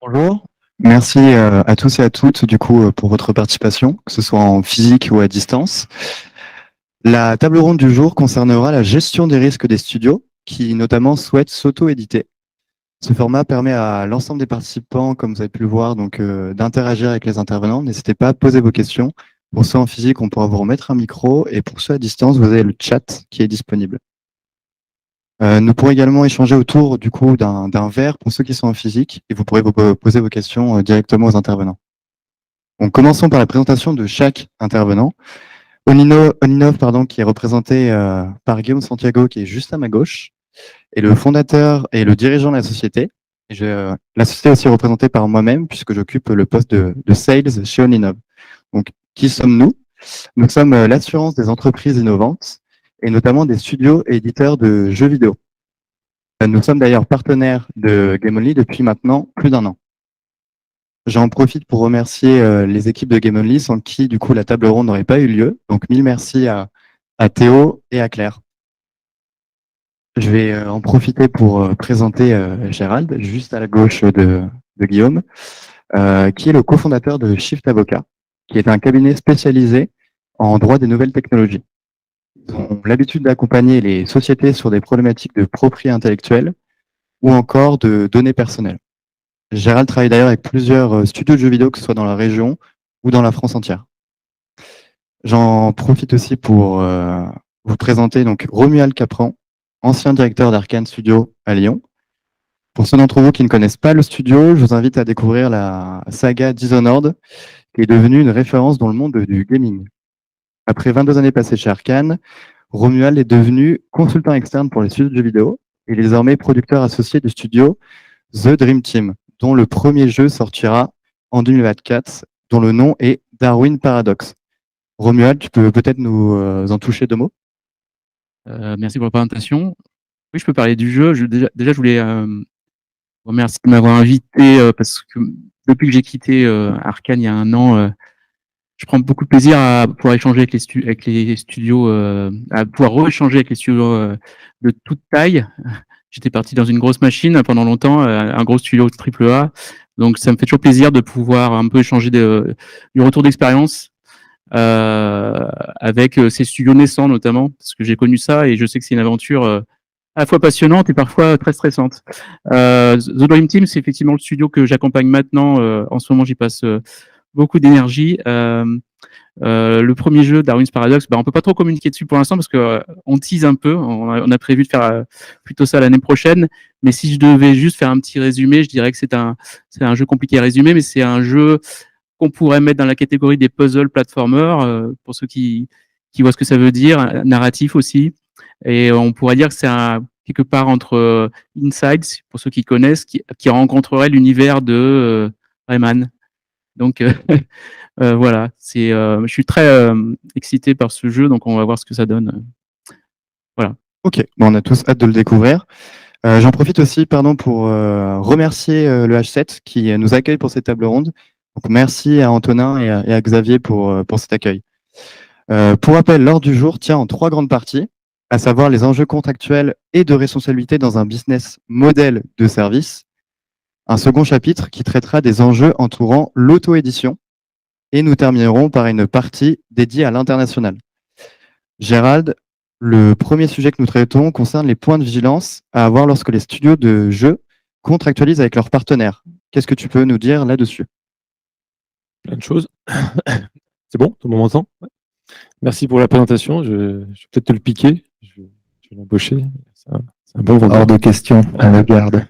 Bonjour, merci à tous et à toutes du coup pour votre participation, que ce soit en physique ou à distance. La table ronde du jour concernera la gestion des risques des studios qui notamment souhaitent s'auto-éditer. Ce format permet à l'ensemble des participants, comme vous avez pu le voir, donc d'interagir avec les intervenants. N'hésitez pas à poser vos questions. Pour ceux en physique, on pourra vous remettre un micro et pour ceux à distance, vous avez le chat qui est disponible. Nous pourrons également échanger autour du coup d'un verre pour ceux qui sont en physique et vous pourrez vous poser vos questions directement aux intervenants. Donc, commençons par la présentation de chaque intervenant. Oninov, qui est représenté par Guillaume Santiago, qui est juste à ma gauche, est le fondateur et le dirigeant de la société. La société est aussi représentée par moi-même, puisque j'occupe le poste de sales chez Oninov. Donc, qui sommes-nous? Nous sommes l'assurance des entreprises innovantes, et notamment des studios et éditeurs de jeux vidéo. Nous sommes d'ailleurs partenaires de Game Only depuis maintenant plus d'1 an. J'en profite pour remercier les équipes de Game Only, sans qui, du coup, la table ronde n'aurait pas eu lieu. Donc, mille merci à Théo et à Claire. Je vais en profiter pour présenter Gérald, juste à la gauche de Guillaume, qui est le cofondateur de Shift Avocat, qui est un cabinet spécialisé en droit des nouvelles technologies. Ils ont l'habitude d'accompagner les sociétés sur des problématiques de propriété intellectuelle ou encore de données personnelles. Gérald travaille d'ailleurs avec plusieurs studios de jeux vidéo, que ce soit dans la région ou dans la France entière. J'en profite aussi pour vous présenter donc Romuald Capran, ancien directeur d'Arcane Studio à Lyon. Pour ceux d'entre vous qui ne connaissent pas le studio, je vous invite à découvrir la saga Dishonored, qui est devenue une référence dans le monde du gaming. Après 22 années passées chez Arcane, Romuald est devenu consultant externe pour les studios de jeux vidéo et il est désormais producteur associé du studio The Dream Team, dont le premier jeu sortira en 2024, dont le nom est Darwin Paradox. Romuald, tu peux peut-être nous en toucher 2 mots? Merci pour la présentation. Oui, je peux parler du jeu. Déjà, je voulais vous remercier de m'avoir invité parce que depuis que j'ai quitté Arcane il y a 1 an, je prends beaucoup de plaisir à pouvoir échanger avec les studios, à pouvoir re-échanger avec les studios de toute taille. J'étais parti dans une grosse machine pendant longtemps, un gros studio AAA. Donc ça me fait toujours plaisir de pouvoir un peu échanger du retour d'expérience avec ces studios naissants notamment, parce que j'ai connu ça et je sais que c'est une aventure à la fois passionnante et parfois très stressante. The Dream Team, c'est effectivement le studio que j'accompagne maintenant. En ce moment, j'y passe beaucoup d'énergie. Le premier jeu, Darwin's Paradox, on peut pas trop communiquer dessus pour l'instant parce que on tease un peu. On a prévu de faire plutôt ça l'année prochaine. Mais si je devais juste faire un petit résumé, je dirais que c'est un jeu compliqué à résumer, mais c'est un jeu qu'on pourrait mettre dans la catégorie des puzzle platformers, pour ceux qui voient ce que ça veut dire, narratif aussi. Et on pourrait dire que c'est quelque part entre Inside, pour ceux qui connaissent, qui rencontrerait l'univers de Rayman. Donc voilà, je suis très excité par ce jeu, donc on va voir ce que ça donne. Voilà. Ok, on a tous hâte de le découvrir. J'en profite aussi pour remercier le H7 qui nous accueille pour cette table ronde. Donc, merci à Antonin et à Xavier pour cet accueil. Pour rappel, l'ordre du jour tient en 3 grandes parties, à savoir les enjeux contractuels et de responsabilité dans un business model de service. Un second chapitre qui traitera des enjeux entourant l'auto-édition. Et nous terminerons par une partie dédiée à l'international. Gérald, le premier sujet que nous traitons concerne les points de vigilance à avoir lorsque les studios de jeux contractualisent avec leurs partenaires. Qu'est-ce que tu peux nous dire là-dessus? Plein de choses. C'est bon, tout le monde m'entend? Ouais. Merci pour la présentation. Je vais peut-être te le piquer. Je vais l'embaucher. C'est un bon vendeur. Hors de question, on le garde.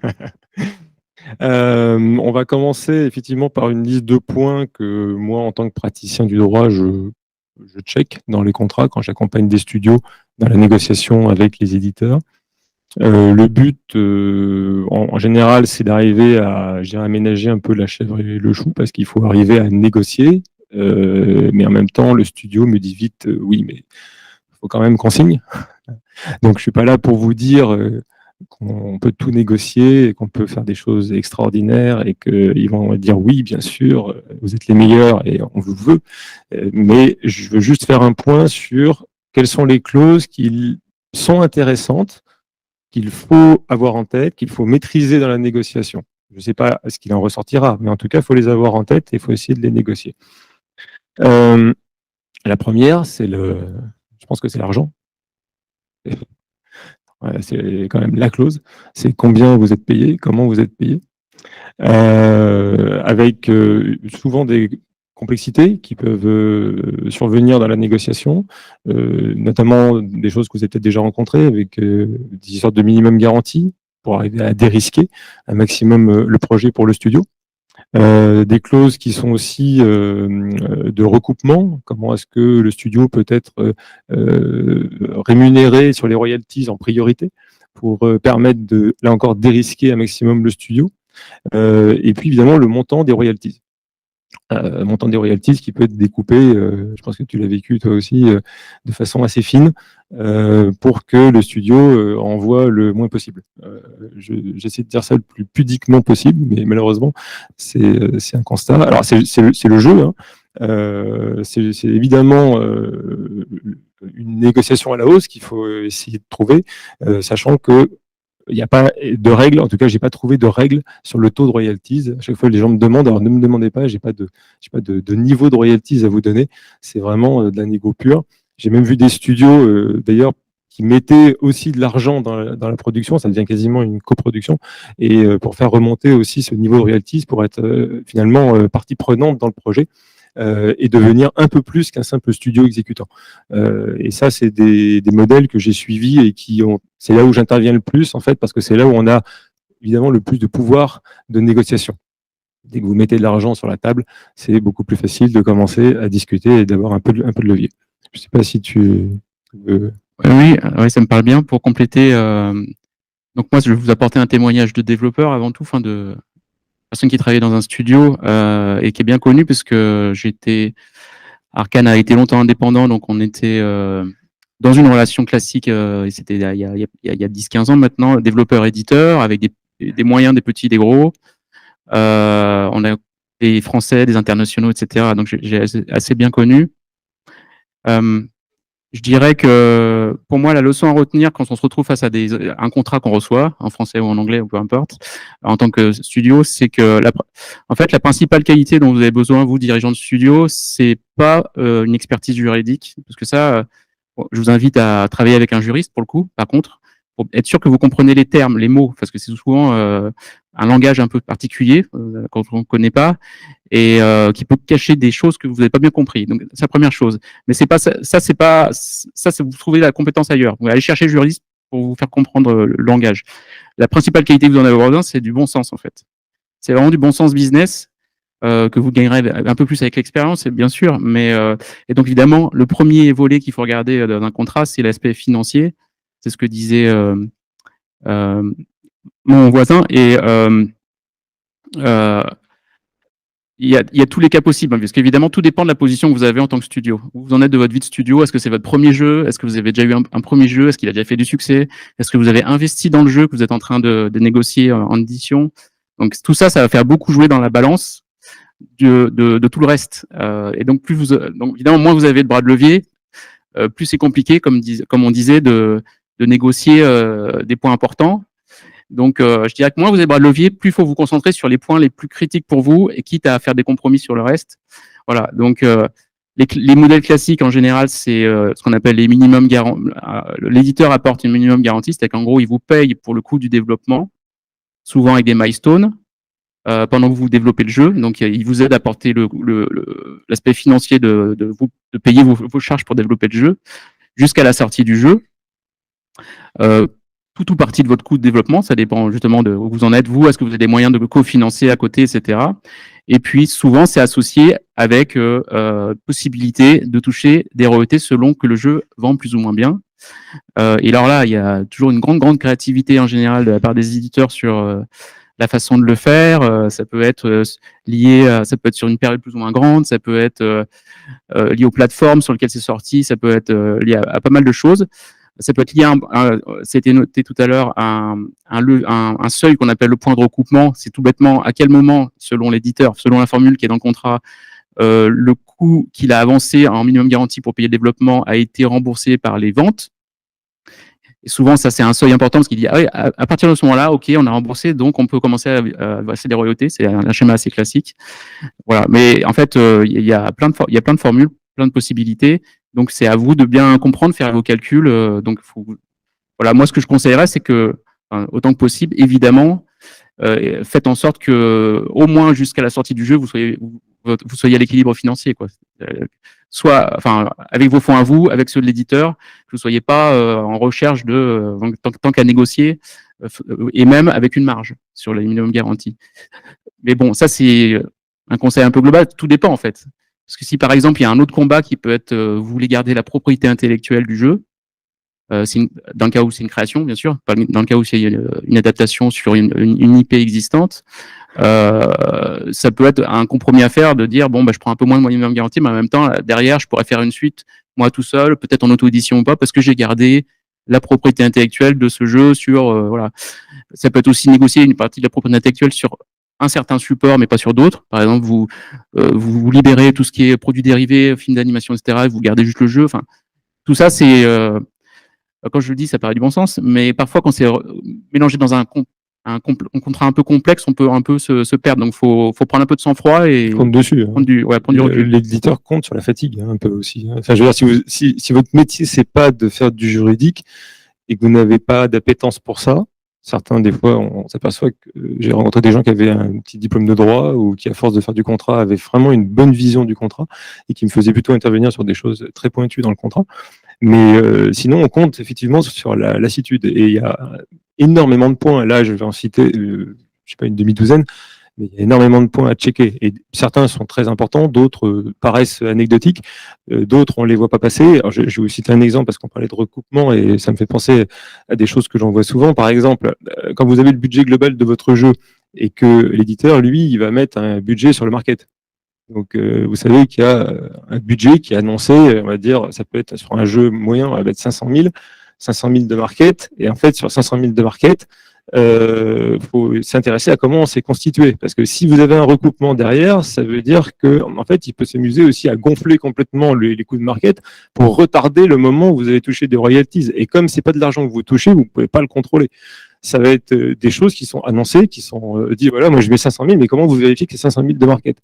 On va commencer effectivement par une liste de points que moi, en tant que praticien du droit, je check dans les contrats quand j'accompagne des studios dans la négociation avec les éditeurs. Le but, en général, c'est d'arriver à aménager un peu la chèvre et le chou, parce qu'il faut arriver à négocier, mais en même temps, le studio me dit vite, oui, mais il faut quand même qu'on signe. Donc, je ne suis pas là pour vous dire qu'on peut tout négocier, et qu'on peut faire des choses extraordinaires, et qu'ils vont dire oui, bien sûr, vous êtes les meilleurs et on vous veut. Mais je veux juste faire un point sur quelles sont les clauses qui sont intéressantes, qu'il faut avoir en tête, qu'il faut maîtriser dans la négociation. Je ne sais pas ce qu'il en ressortira, mais en tout cas, il faut les avoir en tête et il faut essayer de les négocier. La première, je pense que c'est l'argent. Ouais, c'est quand même la clause. C'est combien vous êtes payé, comment vous êtes payé, avec souvent des complexités qui peuvent survenir dans la négociation, notamment des choses que vous avez peut-être déjà rencontrées avec des sortes de minimum garantie pour arriver à dérisquer un maximum le projet pour le studio. Des clauses qui sont aussi de recoupement. Comment est-ce que le studio peut être rémunéré sur les royalties en priorité pour permettre de, là encore, dérisquer un maximum le studio. Et puis évidemment le montant des royalties. Montant des royalties qui peut être découpé, je pense que tu l'as vécu toi aussi, de façon assez fine, pour que le studio envoie le moins possible. J'essaie de dire ça le plus pudiquement possible, mais malheureusement, c'est un constat. Alors, c'est le jeu, hein. C'est évidemment une négociation à la hausse qu'il faut essayer de trouver, sachant que il n'y a pas de règles, en tout cas, j'ai pas trouvé de règles sur le taux de royalties. À chaque fois, les gens me demandent, alors ne me demandez pas, j'ai pas de niveau de royalties à vous donner. C'est vraiment de la négo pure. J'ai même vu des studios, d'ailleurs, qui mettaient aussi de l'argent dans la production, ça devient quasiment une coproduction, et pour faire remonter aussi ce niveau de royalties, pour être finalement partie prenante dans le projet. Et devenir un peu plus qu'un simple studio exécutant. Et ça, c'est des modèles que j'ai suivis et c'est là où j'interviens le plus, en fait, parce que c'est là où on a évidemment le plus de pouvoir de négociation. Dès que vous mettez de l'argent sur la table, c'est beaucoup plus facile de commencer à discuter et d'avoir un peu de levier. Je ne sais pas si tu veux... Oui, ça me parle bien. Pour compléter, donc moi, je vais vous apporter un témoignage de développeur avant tout, de personne qui travaillait dans un studio et qui est bien connu parce que Arkane a été longtemps indépendant, donc on était dans une relation classique, et c'était il y a 10-15 ans maintenant, développeur-éditeur, avec des moyens, des petits, des gros. On a des Français, des internationaux, etc. Donc j'ai assez bien connu. Je dirais que pour moi, la leçon à retenir quand on se retrouve face à un contrat qu'on reçoit, en français ou en anglais, ou peu importe, en tant que studio, c'est que en fait, la principale qualité dont vous avez besoin, vous, dirigeant de studio, c'est pas une expertise juridique, parce que ça, je vous invite à travailler avec un juriste pour le coup, par contre, pour être sûr que vous comprenez les termes, les mots, parce que c'est souvent un langage un peu particulier quand on ne connaît pas, et qui peut cacher des choses que vous n'avez pas bien compris. Donc, c'est la première chose. Mais c'est pas ça, c'est vous trouvez la compétence ailleurs. Vous allez chercher le juriste pour vous faire comprendre le langage. La principale qualité que vous en avez besoin, c'est du bon sens, en fait. C'est vraiment du bon sens business que vous gagnerez un peu plus avec l'expérience, bien sûr. Mais et donc, évidemment, le premier volet qu'il faut regarder dans un contrat, c'est l'aspect financier. C'est ce que disait mon voisin. Et il y a tous les cas possibles, parce qu'évidemment, tout dépend de la position que vous avez en tant que studio. Où vous en êtes de votre vie de studio? Est-ce que c'est votre premier jeu? Est-ce que vous avez déjà eu un premier jeu? Est-ce qu'il a déjà fait du succès? Est-ce que vous avez investi dans le jeu que vous êtes en train de négocier en édition? Donc tout ça, ça va faire beaucoup jouer dans la balance de tout le reste. Et donc donc évidemment, moins vous avez de bras de levier, plus c'est compliqué, comme on disait, de négocier des points importants. Donc, je dirais que moins vous avez bras de levier, plus il faut vous concentrer sur les points les plus critiques pour vous, et quitte à faire des compromis sur le reste. Voilà. Donc, les modèles classiques en général, c'est ce qu'on appelle les minimums garantis. L'éditeur apporte une minimum garantie, c'est-à-dire qu'en gros, il vous paye pour le coût du développement, souvent avec des milestones, pendant que vous développez le jeu. Donc, il vous aide à apporter l'aspect financier de payer vos charges pour développer le jeu jusqu'à la sortie du jeu. Tout ou partie de votre coût de développement, ça dépend justement de où vous en êtes, vous, est-ce que vous avez des moyens de cofinancer à côté, etc. Et puis, souvent, c'est associé avec possibilité de toucher des royautés selon que le jeu vend plus ou moins bien. Et alors là, il y a toujours une grande créativité en général de la part des éditeurs sur la façon de le faire. Ça peut être lié, ça peut être sur une période plus ou moins grande, ça peut être lié aux plateformes sur lesquelles c'est sorti, ça peut être lié à pas mal de choses. Ça peut être lié c'était noté tout à l'heure, un seuil qu'on appelle le point de recoupement. C'est tout bêtement à quel moment, selon l'éditeur, selon la formule qui est dans le contrat, le coût qu'il a avancé en minimum garantie pour payer le développement a été remboursé par les ventes. Et souvent, ça, c'est un seuil important parce qu'il dit, ah oui, à partir de ce moment-là, OK, on a remboursé, donc on peut commencer à verser des royautés. C'est un schéma assez classique. Voilà. Mais en fait, il y a plein de formules, plein de possibilités. Donc, c'est à vous de bien comprendre, faire vos calculs. Voilà. Moi, ce que je conseillerais, c'est que, autant que possible, évidemment, faites en sorte que, au moins jusqu'à la sortie du jeu, vous soyez à l'équilibre financier, quoi. Soit, avec vos fonds à vous, avec ceux de l'éditeur, que vous soyez pas en recherche de tant qu'à négocier, et même avec une marge sur les minimum garanties. Mais bon, ça c'est un conseil un peu global. Tout dépend en fait, parce que si par exemple il y a un autre combat qui peut être, vous voulez garder la propriété intellectuelle du jeu. Dans le cas où c'est une création, bien sûr, pas dans le cas où c'est une adaptation sur une IP existante, ça peut être un compromis à faire de dire bon, je prends un peu moins de minimum garantie, mais en même temps, derrière, je pourrais faire une suite, moi tout seul, peut-être en auto-édition ou pas, parce que j'ai gardé la propriété intellectuelle de ce jeu sur, voilà. Ça peut être aussi négocier une partie de la propriété intellectuelle sur un certain support, mais pas sur d'autres. Par exemple, vous libérez tout ce qui est produits dérivés, films d'animation, etc., et vous gardez juste le jeu. Enfin, tout ça, c'est quand je le dis, ça paraît du bon sens, mais parfois, quand c'est mélangé dans un contrat un peu complexe, on peut un peu se perdre. Donc, faut prendre un peu de sang-froid et compte dessus. prendre du recul. L'éditeur compte sur la fatigue, un peu aussi. Enfin, je veux dire, si votre métier, c'est pas de faire du juridique et que vous n'avez pas d'appétence pour ça, certains, des fois, on s'aperçoit que j'ai rencontré des gens qui avaient un petit diplôme de droit ou qui, à force de faire du contrat, avaient vraiment une bonne vision du contrat et qui me faisaient plutôt intervenir sur des choses très pointues dans le contrat. Mais sinon, on compte effectivement sur la lassitude. Et il y a énormément de points. Là, je vais en citer, je sais pas, une demi-douzaine, mais il y a énormément de points à checker. Et certains sont très importants, d'autres paraissent anecdotiques, d'autres, on les voit pas passer. Alors, je vais vous citer un exemple parce qu'on parlait de recoupement et ça me fait penser à des choses que j'en vois souvent. Par exemple, quand vous avez le budget global de votre jeu et que l'éditeur, lui, il va mettre un budget sur le market. Donc, vous savez qu'il y a un budget qui est annoncé, on va dire, ça peut être sur un jeu moyen, on va mettre 500 000 de market. Et en fait, sur 500 000 de market, faut s'intéresser à comment on s'est constitué. Parce que si vous avez un recoupement derrière, ça veut dire que, en fait, il peut s'amuser aussi à gonfler complètement les coûts de market pour retarder le moment où vous allez toucher des royalties. Et comme c'est pas de l'argent que vous touchez, vous pouvez pas le contrôler. Ça va être des choses qui sont annoncées, qui sont dit voilà, moi je mets 500 000, mais comment vous vérifiez que c'est 500 000 de market?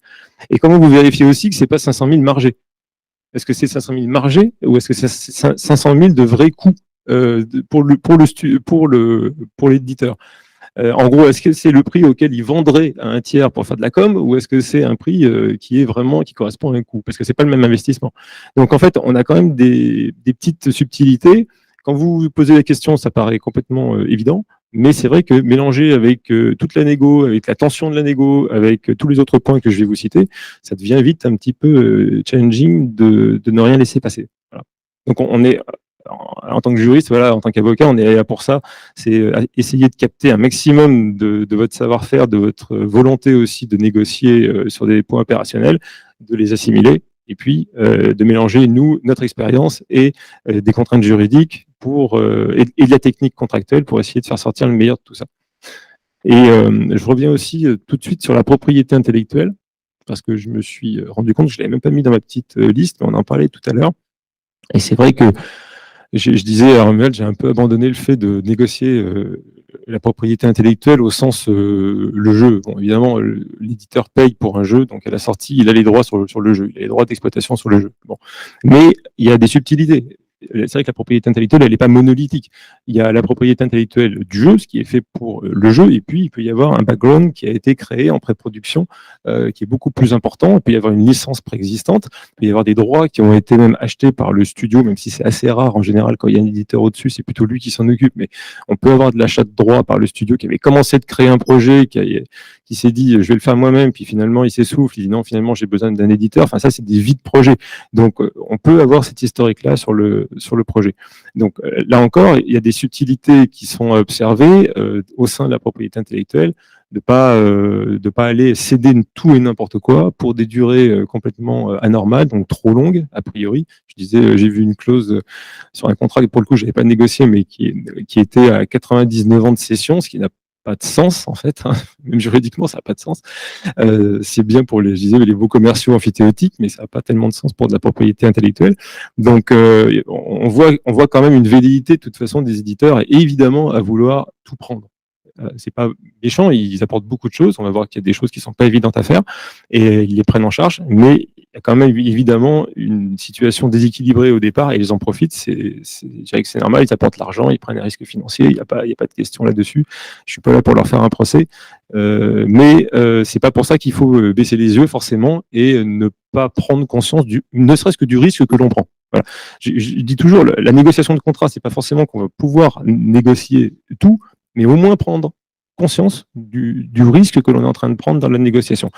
Et comment vous vérifiez aussi que c'est pas 500 000 margés? Est-ce que c'est 500 000 margés ou est-ce que c'est 500 000 de vrais coûts pour l'éditeur? En gros, est-ce que c'est le prix auquel il vendrait à un tiers pour faire de la com ou est-ce que c'est un prix qui correspond à un coût? Parce que c'est pas le même investissement. Donc en fait, on a quand même des petites subtilités. Quand vous vous posez la question, ça paraît complètement évident. Mais c'est vrai que mélanger avec toute la négo, avec la tension de la négo, avec tous les autres points que je vais vous citer, ça devient vite un petit peu challenging de ne rien laisser passer. Voilà. Donc on est, en tant que juriste, voilà, en tant qu'avocat, on est là pour ça. C'est essayer de capter un maximum de votre savoir-faire, de votre volonté aussi de négocier sur des points opérationnels, de les assimiler. Et puis de mélanger, notre expérience et des contraintes juridiques et de la technique contractuelle pour essayer de faire sortir le meilleur de tout ça. Et je reviens aussi tout de suite sur la propriété intellectuelle, parce que je me suis rendu compte, je ne l'avais même pas mis dans ma petite liste, mais on en parlait tout à l'heure. Et c'est vrai que je disais à Romuald, j'ai un peu abandonné le fait de négocier la propriété intellectuelle au sens le jeu. Bon, évidemment, l'éditeur paye pour un jeu, donc à la sortie, il a les droits sur le jeu, il a les droits d'exploitation sur le jeu. Bon. Mais il y a des subtilités. C'est vrai que la propriété intellectuelle, elle n'est pas monolithique. Il y a la propriété intellectuelle du jeu, ce qui est fait pour le jeu, et puis il peut y avoir un background qui a été créé en pré-production, qui est beaucoup plus important. Il peut y avoir une licence préexistante, il peut y avoir des droits qui ont été même achetés par le studio, même si c'est assez rare en général quand il y a un éditeur au-dessus, c'est plutôt lui qui s'en occupe. Mais on peut avoir de l'achat de droits par le studio qui avait commencé de créer un projet, qui s'est dit je vais le faire moi-même, puis finalement il s'essouffle, il dit non, finalement j'ai besoin d'un éditeur. Enfin, ça c'est des vies de projet. Donc on peut avoir cette historique-là sur le projet. Donc là encore, il y a des subtilités qui sont observées au sein de la propriété intellectuelle, de pas aller céder tout et n'importe quoi pour des durées complètement anormales, donc trop longues a priori. Je disais, j'ai vu une clause sur un contrat que pour le coup j'avais pas négocié, mais qui était à 99 ans de cession, ce qui n'a pas de sens en fait, hein. Même juridiquement ça n'a pas de sens. C'est bien pour les, je disais, les beaux commerciaux amphithéotiques, mais ça n'a pas tellement de sens pour de la propriété intellectuelle. Donc on voit quand même une velléité de toute façon des éditeurs, et évidemment à vouloir tout prendre. C'est pas méchant, ils apportent beaucoup de choses. On va voir qu'il y a des choses qui sont pas évidentes à faire et ils les prennent en charge, mais il y a quand même évidemment une situation déséquilibrée au départ et ils en profitent. Je dirais que c'est normal, ils apportent l'argent, ils prennent les risques financiers, il y a pas de question là-dessus. Je suis pas là pour leur faire un procès, mais c'est pas pour ça qu'il faut baisser les yeux forcément et ne pas prendre conscience ne serait-ce que du risque que l'on prend. Voilà. Je dis toujours, la négociation de contrat, c'est pas forcément qu'on va pouvoir négocier tout, mais au moins prendre conscience du risque que l'on est en train de prendre dans la négociation.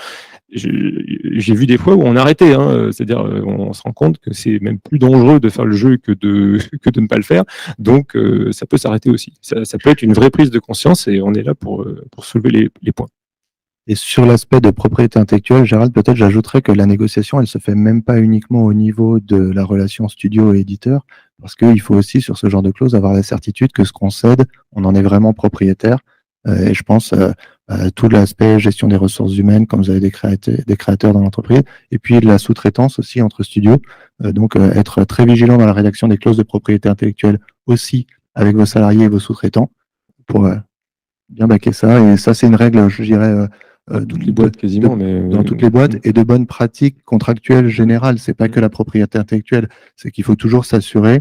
J'ai vu des fois où on arrêtait, hein, c'est-à-dire on se rend compte que c'est même plus dangereux de faire le jeu que de ne pas le faire, donc ça peut s'arrêter aussi. Ça peut être une vraie prise de conscience et on est là pour soulever les points. Et sur l'aspect de propriété intellectuelle, Gérald, peut-être j'ajouterais que la négociation, elle se fait même pas uniquement au niveau de la relation studio et éditeur, parce qu'il faut aussi, sur ce genre de clause, avoir la certitude que ce qu'on cède, on en est vraiment propriétaire. Et je pense à tout l'aspect gestion des ressources humaines, comme vous avez des créateurs dans l'entreprise, et puis de la sous-traitance aussi entre studios. Donc, être très vigilant dans la rédaction des clauses de propriété intellectuelle aussi avec vos salariés et vos sous-traitants pour bien baquer ça. Et ça, c'est une règle, je dirais, Toutes les boîtes quasiment, mais dans toutes les boîtes, et de bonnes pratiques contractuelles générales. C'est pas que la propriété intellectuelle, c'est qu'il faut toujours s'assurer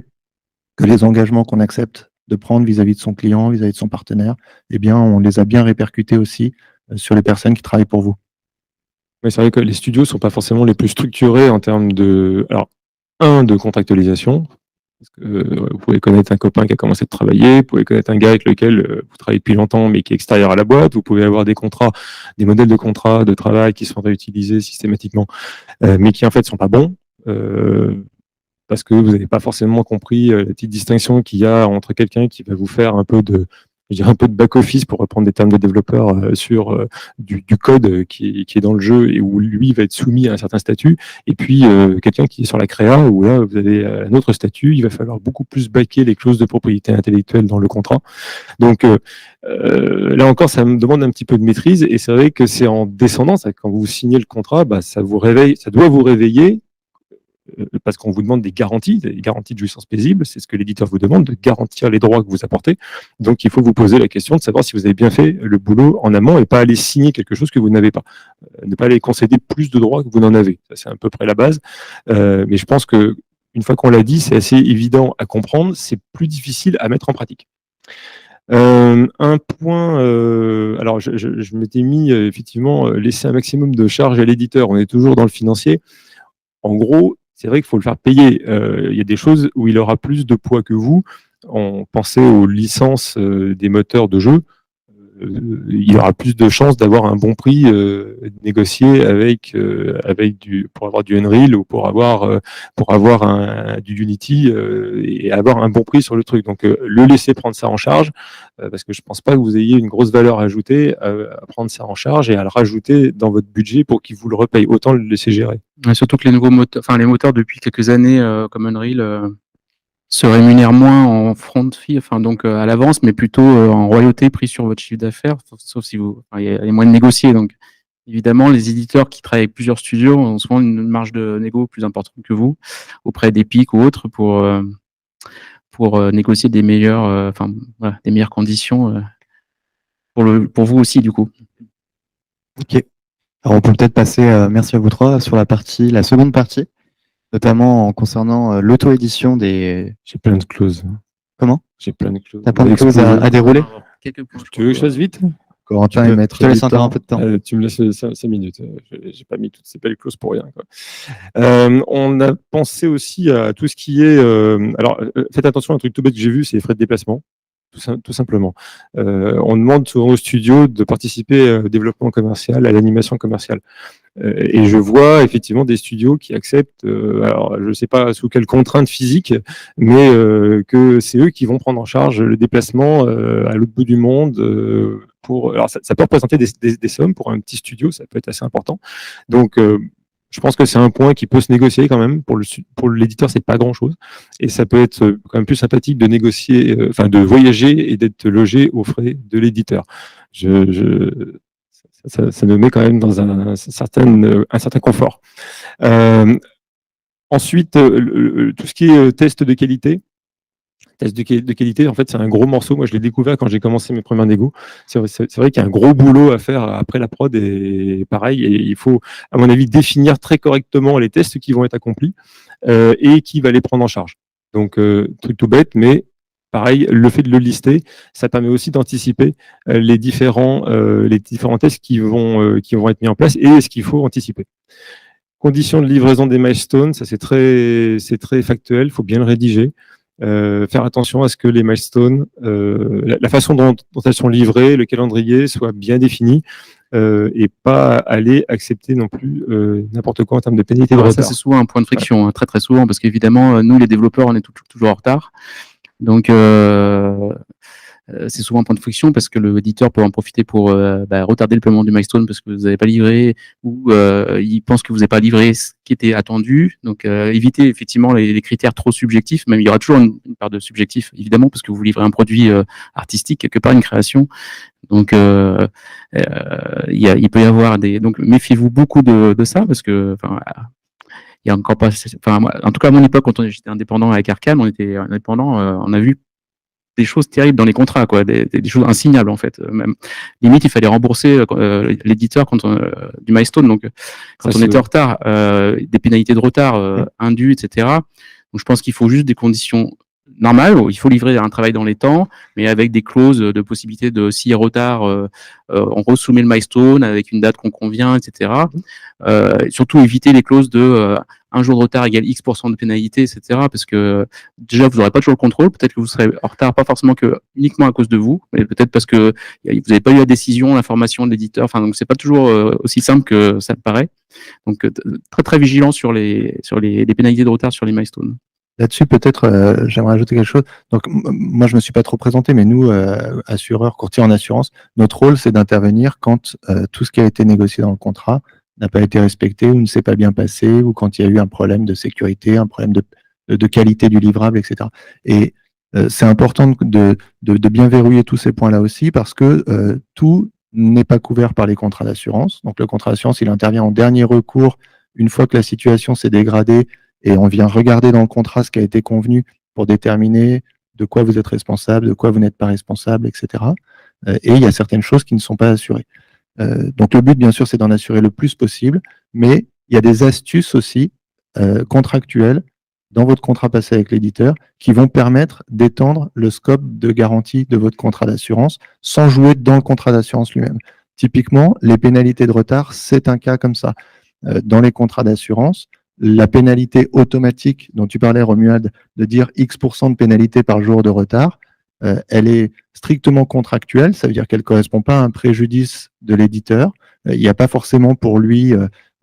que les engagements qu'on accepte de prendre vis-à-vis de son client, vis-à-vis de son partenaire, eh bien, on les a bien répercutés aussi sur les personnes qui travaillent pour vous. Oui, c'est vrai que les studios sont pas forcément les plus structurés en termes de, alors, de contractualisation. Parce que vous pouvez connaître un copain qui a commencé de travailler, vous pouvez connaître un gars avec lequel vous travaillez depuis longtemps mais qui est extérieur à la boîte, vous pouvez avoir des contrats, des modèles de contrats de travail qui sont réutilisés systématiquement, mais qui en fait sont pas bons, parce que vous n'avez pas forcément compris la petite distinction qu'il y a entre quelqu'un qui va vous faire un peu de back-office, pour reprendre des termes de développeur, sur du code qui est dans le jeu et où lui va être soumis à un certain statut, et puis quelqu'un qui est sur la créa, où là vous avez un autre statut, il va falloir beaucoup plus baquer les clauses de propriété intellectuelle dans le contrat. Donc là encore, ça me demande un petit peu de maîtrise, et c'est vrai que c'est en descendant, quand vous signez le contrat, ça doit vous réveiller, parce qu'on vous demande des garanties de jouissance paisible, c'est ce que l'éditeur vous demande, de garantir les droits que vous apportez. Donc il faut vous poser la question de savoir si vous avez bien fait le boulot en amont et pas aller signer quelque chose que vous n'avez pas. Ne pas aller concéder plus de droits que vous n'en avez. Ça, c'est à peu près la base. Mais je pense que une fois qu'on l'a dit, c'est assez évident à comprendre, c'est plus difficile à mettre en pratique. Un point, alors je m'étais mis effectivement laisser un maximum de charge à l'éditeur. On est toujours dans le financier. En gros, c'est vrai qu'il faut le faire payer. Il y a des choses où il aura plus de poids que vous. On pensait aux licences des moteurs de jeu. Il aura plus de chances d'avoir un bon prix négocié pour avoir du Unreal ou pour avoir du Unity et avoir un bon prix sur le truc. Donc le laisser prendre ça en charge, parce que je pense pas que vous ayez une grosse valeur ajoutée à prendre ça en charge et à le rajouter dans votre budget pour qu'il vous le repaye. Autant le laisser gérer. Ouais, surtout que les nouveaux moteurs, les moteurs depuis quelques années comme Unreal se rémunèrent moins en front fee, donc à l'avance, mais plutôt en royauté pris sur votre chiffre d'affaires, sauf si il y a moyen de négocier. Donc évidemment, les éditeurs qui travaillent avec plusieurs studios ont souvent une marge de négo plus importante que vous auprès d'Epic ou autres pour négocier des meilleures, des meilleures conditions pour vous aussi du coup. Ok. Alors on peut peut-être passer, merci à vous trois, sur la seconde partie, notamment en concernant l'auto-édition des... J'ai plein de clauses. Comment? J'ai plein de clauses. T'as plein de clauses à dérouler? Quelques points. Tu veux que je fasse vite? Corentin et Maître. Je te laisse encore un peu de temps. Tu me laisses 5 minutes. J'ai pas mis toutes ces belles clauses pour rien, quoi. On a pensé aussi à tout ce qui est... alors, faites attention à un truc tout bête que j'ai vu, c'est les frais de déplacement. Tout simplement. On demande souvent aux studios de participer au développement commercial, à l'animation commerciale. Et je vois effectivement des studios qui acceptent, alors je ne sais pas sous quelles contraintes physiques, mais que c'est eux qui vont prendre en charge le déplacement à l'autre bout du monde. Alors ça peut représenter des sommes pour un petit studio, ça peut être assez important. Donc Je pense que c'est un point qui peut se négocier quand même. Pour l'éditeur, c'est pas grand-chose. Et ça peut être quand même plus sympathique de négocier, de voyager et d'être logé aux frais de l'éditeur. Ça nous met quand même dans un certain confort. Ensuite, tout ce qui est test de qualité. Test de qualité, en fait, c'est un gros morceau. Moi, je l'ai découvert quand j'ai commencé mes premières négos. C'est vrai qu'il y a un gros boulot à faire après la prod et pareil. Et il faut, à mon avis, définir très correctement les tests qui vont être accomplis et qui va les prendre en charge. Donc, truc tout bête, mais pareil, le fait de le lister, ça permet aussi d'anticiper les différents tests qui vont être mis en place et ce qu'il faut anticiper. Conditions de livraison des milestones, ça c'est très factuel, il faut bien le rédiger. Faire attention à ce que les milestones, la façon dont elles sont livrées, le calendrier soit bien défini et pas aller accepter non plus n'importe quoi en termes de pénalité de retard. Ça, c'est souvent un point de friction, très très souvent, parce qu'évidemment, nous les développeurs, on est toujours en retard. Donc, c'est souvent un point de friction parce que l'éditeur peut en profiter pour retarder le paiement du milestone parce que vous n'avez pas livré ou il pense que vous n'avez pas livré ce qui était attendu. Donc, évitez effectivement les critères trop subjectifs. Même il y aura toujours une part de subjectif, évidemment, parce que vous livrez un produit artistique, quelque part, une création. Donc, il peut y avoir donc méfiez-vous beaucoup de ça parce que, il y a encore pas, en tout cas, à mon époque, quand j'étais indépendant avec Arcane, on était indépendant, on a vu des choses terribles dans les contrats, quoi, des choses insignables en fait. Même limite, il fallait rembourser l'éditeur du milestone. Donc, quand on était en retard, des pénalités de retard indues, etc. Donc, je pense qu'il faut juste des conditions normales. Il faut livrer un travail dans les temps, mais avec des clauses de possibilité de s'il y a retard, on resoumet le milestone avec une date qu'on convient, etc. Surtout éviter les clauses de un jour de retard égale X% de pénalité, etc. Parce que déjà, vous n'aurez pas toujours le contrôle. Peut-être que vous serez en retard, pas forcément uniquement à cause de vous, mais peut-être parce que vous n'avez pas eu la décision, l'information de l'éditeur. Enfin, donc c'est pas toujours aussi simple que ça le paraît. Donc très très vigilant sur les pénalités de retard sur les milestones. Là-dessus, peut-être, j'aimerais ajouter quelque chose. Donc, moi, je me suis pas trop présenté, mais nous, assureurs, courtiers en assurance, notre rôle, c'est d'intervenir quand tout ce qui a été négocié dans le contrat n'a pas été respecté ou ne s'est pas bien passé, ou quand il y a eu un problème de sécurité, un problème de qualité du livrable, etc. Et c'est important de bien verrouiller tous ces points-là aussi, parce que tout n'est pas couvert par les contrats d'assurance. Donc, le contrat d'assurance, il intervient en dernier recours, une fois que la situation s'est dégradée, et on vient regarder dans le contrat ce qui a été convenu pour déterminer de quoi vous êtes responsable, de quoi vous n'êtes pas responsable, etc. Et il y a certaines choses qui ne sont pas assurées. Donc le but, bien sûr, c'est d'en assurer le plus possible, mais il y a des astuces aussi contractuelles dans votre contrat passé avec l'éditeur qui vont permettre d'étendre le scope de garantie de votre contrat d'assurance sans jouer dans le contrat d'assurance lui-même. Typiquement, les pénalités de retard, c'est un cas comme ça. Dans les contrats d'assurance, la pénalité automatique dont tu parlais, Romuald, de dire X% de pénalité par jour de retard, elle est strictement contractuelle, ça veut dire qu'elle ne correspond pas à un préjudice de l'éditeur. Il n'y a pas forcément pour lui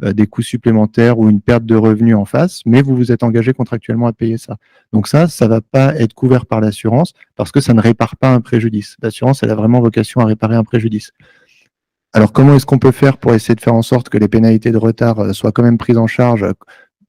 des coûts supplémentaires ou une perte de revenus en face, mais vous vous êtes engagé contractuellement à payer ça. Donc ça ne va pas être couvert par l'assurance parce que ça ne répare pas un préjudice. L'assurance, elle a vraiment vocation à réparer un préjudice. Alors, comment est-ce qu'on peut faire pour essayer de faire en sorte que les pénalités de retard soient quand même prises en charge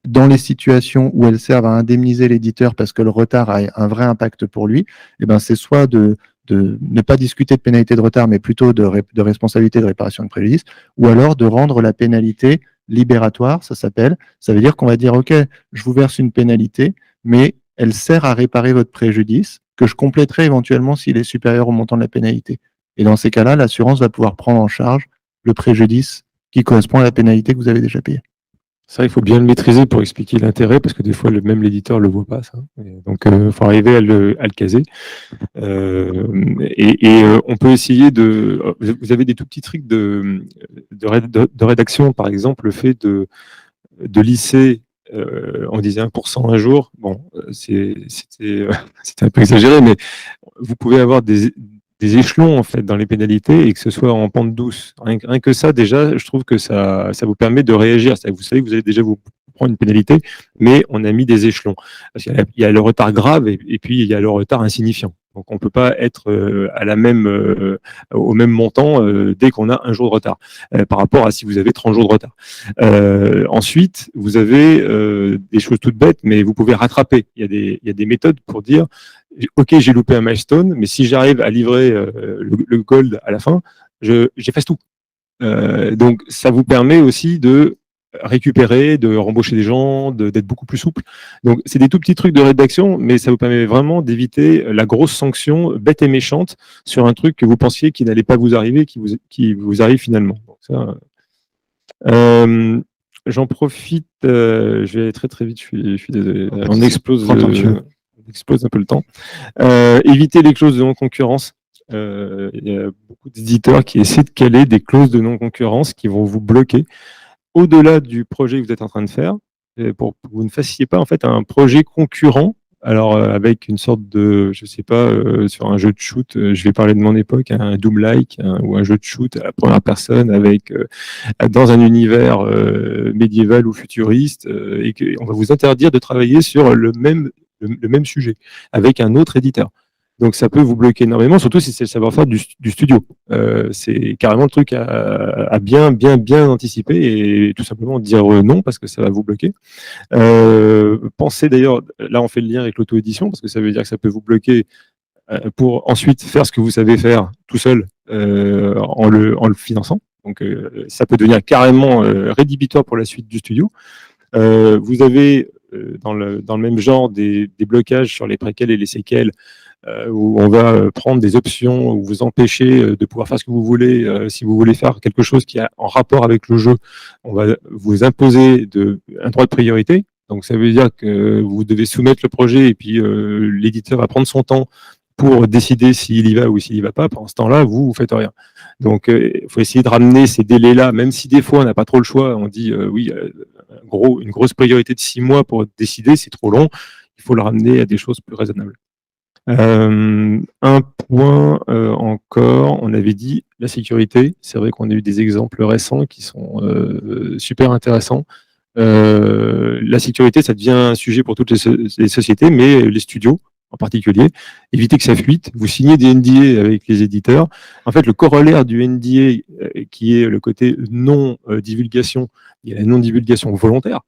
dans les situations où elles servent à indemniser l'éditeur parce que le retard a un vrai impact pour lui? Eh ben, c'est soit de ne pas discuter de pénalité de retard, mais plutôt de responsabilité de réparation de préjudice, ou alors de rendre la pénalité libératoire, ça s'appelle. Ça veut dire qu'on va dire, OK, je vous verse une pénalité, mais elle sert à réparer votre préjudice, que je compléterai éventuellement s'il est supérieur au montant de la pénalité. Et dans ces cas-là, l'assurance va pouvoir prendre en charge le préjudice qui correspond à la pénalité que vous avez déjà payée. Ça, il faut bien le maîtriser pour expliquer l'intérêt, parce que des fois, même l'éditeur ne le voit pas, ça. Et donc, il faut arriver à le caser. On peut essayer vous avez des tout petits trucs de rédaction, par exemple, le fait de lisser, on disait 1% un jour. Bon, c'était un peu exagéré, mais vous pouvez avoir des échelons en fait dans les pénalités et que ce soit en pente douce. Rien que ça, déjà, je trouve que ça vous permet de réagir. C'est-à-dire que vous savez que vous allez déjà vous prendre une pénalité, mais on a mis des échelons. Parce qu'il y a le retard grave et puis il y a le retard insignifiant. Donc, on ne peut pas être au même montant dès qu'on a un jour de retard, par rapport à si vous avez 30 jours de retard. Ensuite, vous avez des choses toutes bêtes, mais vous pouvez rattraper. Il y a des méthodes pour dire, OK, j'ai loupé un milestone, mais si j'arrive à livrer le gold à la fin, j'efface tout. Donc, ça vous permet aussi de récupérer, de rembaucher des gens, d'être beaucoup plus souple. Donc, c'est des tout petits trucs de rédaction, mais ça vous permet vraiment d'éviter la grosse sanction bête et méchante sur un truc que vous pensiez qui n'allait pas vous arriver, qui vous arrive finalement. Donc, ça, j'en profite, je vais aller très très vite, je suis désolé. On explose un peu le temps. Éviter les clauses de non-concurrence. Il y a beaucoup d'éditeurs qui essaient de caler des clauses de non-concurrence qui vont vous bloquer au-delà du projet que vous êtes en train de faire, pour que vous ne fassiez pas en fait un projet concurrent. Alors avec une sorte de, je sais pas, sur un jeu de shoot, je vais parler de mon époque, un Doom-like ou un jeu de shoot à la première personne avec dans un univers médiéval ou futuriste, et qu'on va vous interdire de travailler sur le même sujet avec un autre éditeur. Donc ça peut vous bloquer énormément, surtout si c'est le savoir-faire du studio. C'est carrément le truc à bien anticiper et tout simplement dire non parce que ça va vous bloquer. Pensez d'ailleurs, là on fait le lien avec l'auto-édition parce que ça veut dire que ça peut vous bloquer pour ensuite faire ce que vous savez faire tout seul en le finançant. Donc ça peut devenir carrément rédhibitoire pour la suite du studio. Vous avez dans le même genre des blocages sur les préquels et les séquels, où on va prendre des options, où vous empêcher de pouvoir faire ce que vous voulez. Si vous voulez faire quelque chose qui a en rapport avec le jeu, on va vous imposer un droit de priorité. Donc ça veut dire que vous devez soumettre le projet et puis l'éditeur va prendre son temps pour décider s'il y va ou s'il y va pas. Pendant ce temps-là, vous faites rien. Donc il faut essayer de ramener ces délais-là, même si des fois on n'a pas trop le choix. On dit oui, une grosse priorité de 6 mois pour décider, c'est trop long. Il faut le ramener à des choses plus raisonnables. Un point encore, on avait dit la sécurité. C'est vrai qu'on a eu des exemples récents qui sont super intéressants. La sécurité, ça devient un sujet pour toutes les sociétés, mais les studios en particulier, évitez que ça fuite. Vous signez des NDA avec les éditeurs. En fait, le corollaire du NDA, qui est le côté non-divulgation, il y a la non-divulgation volontaire.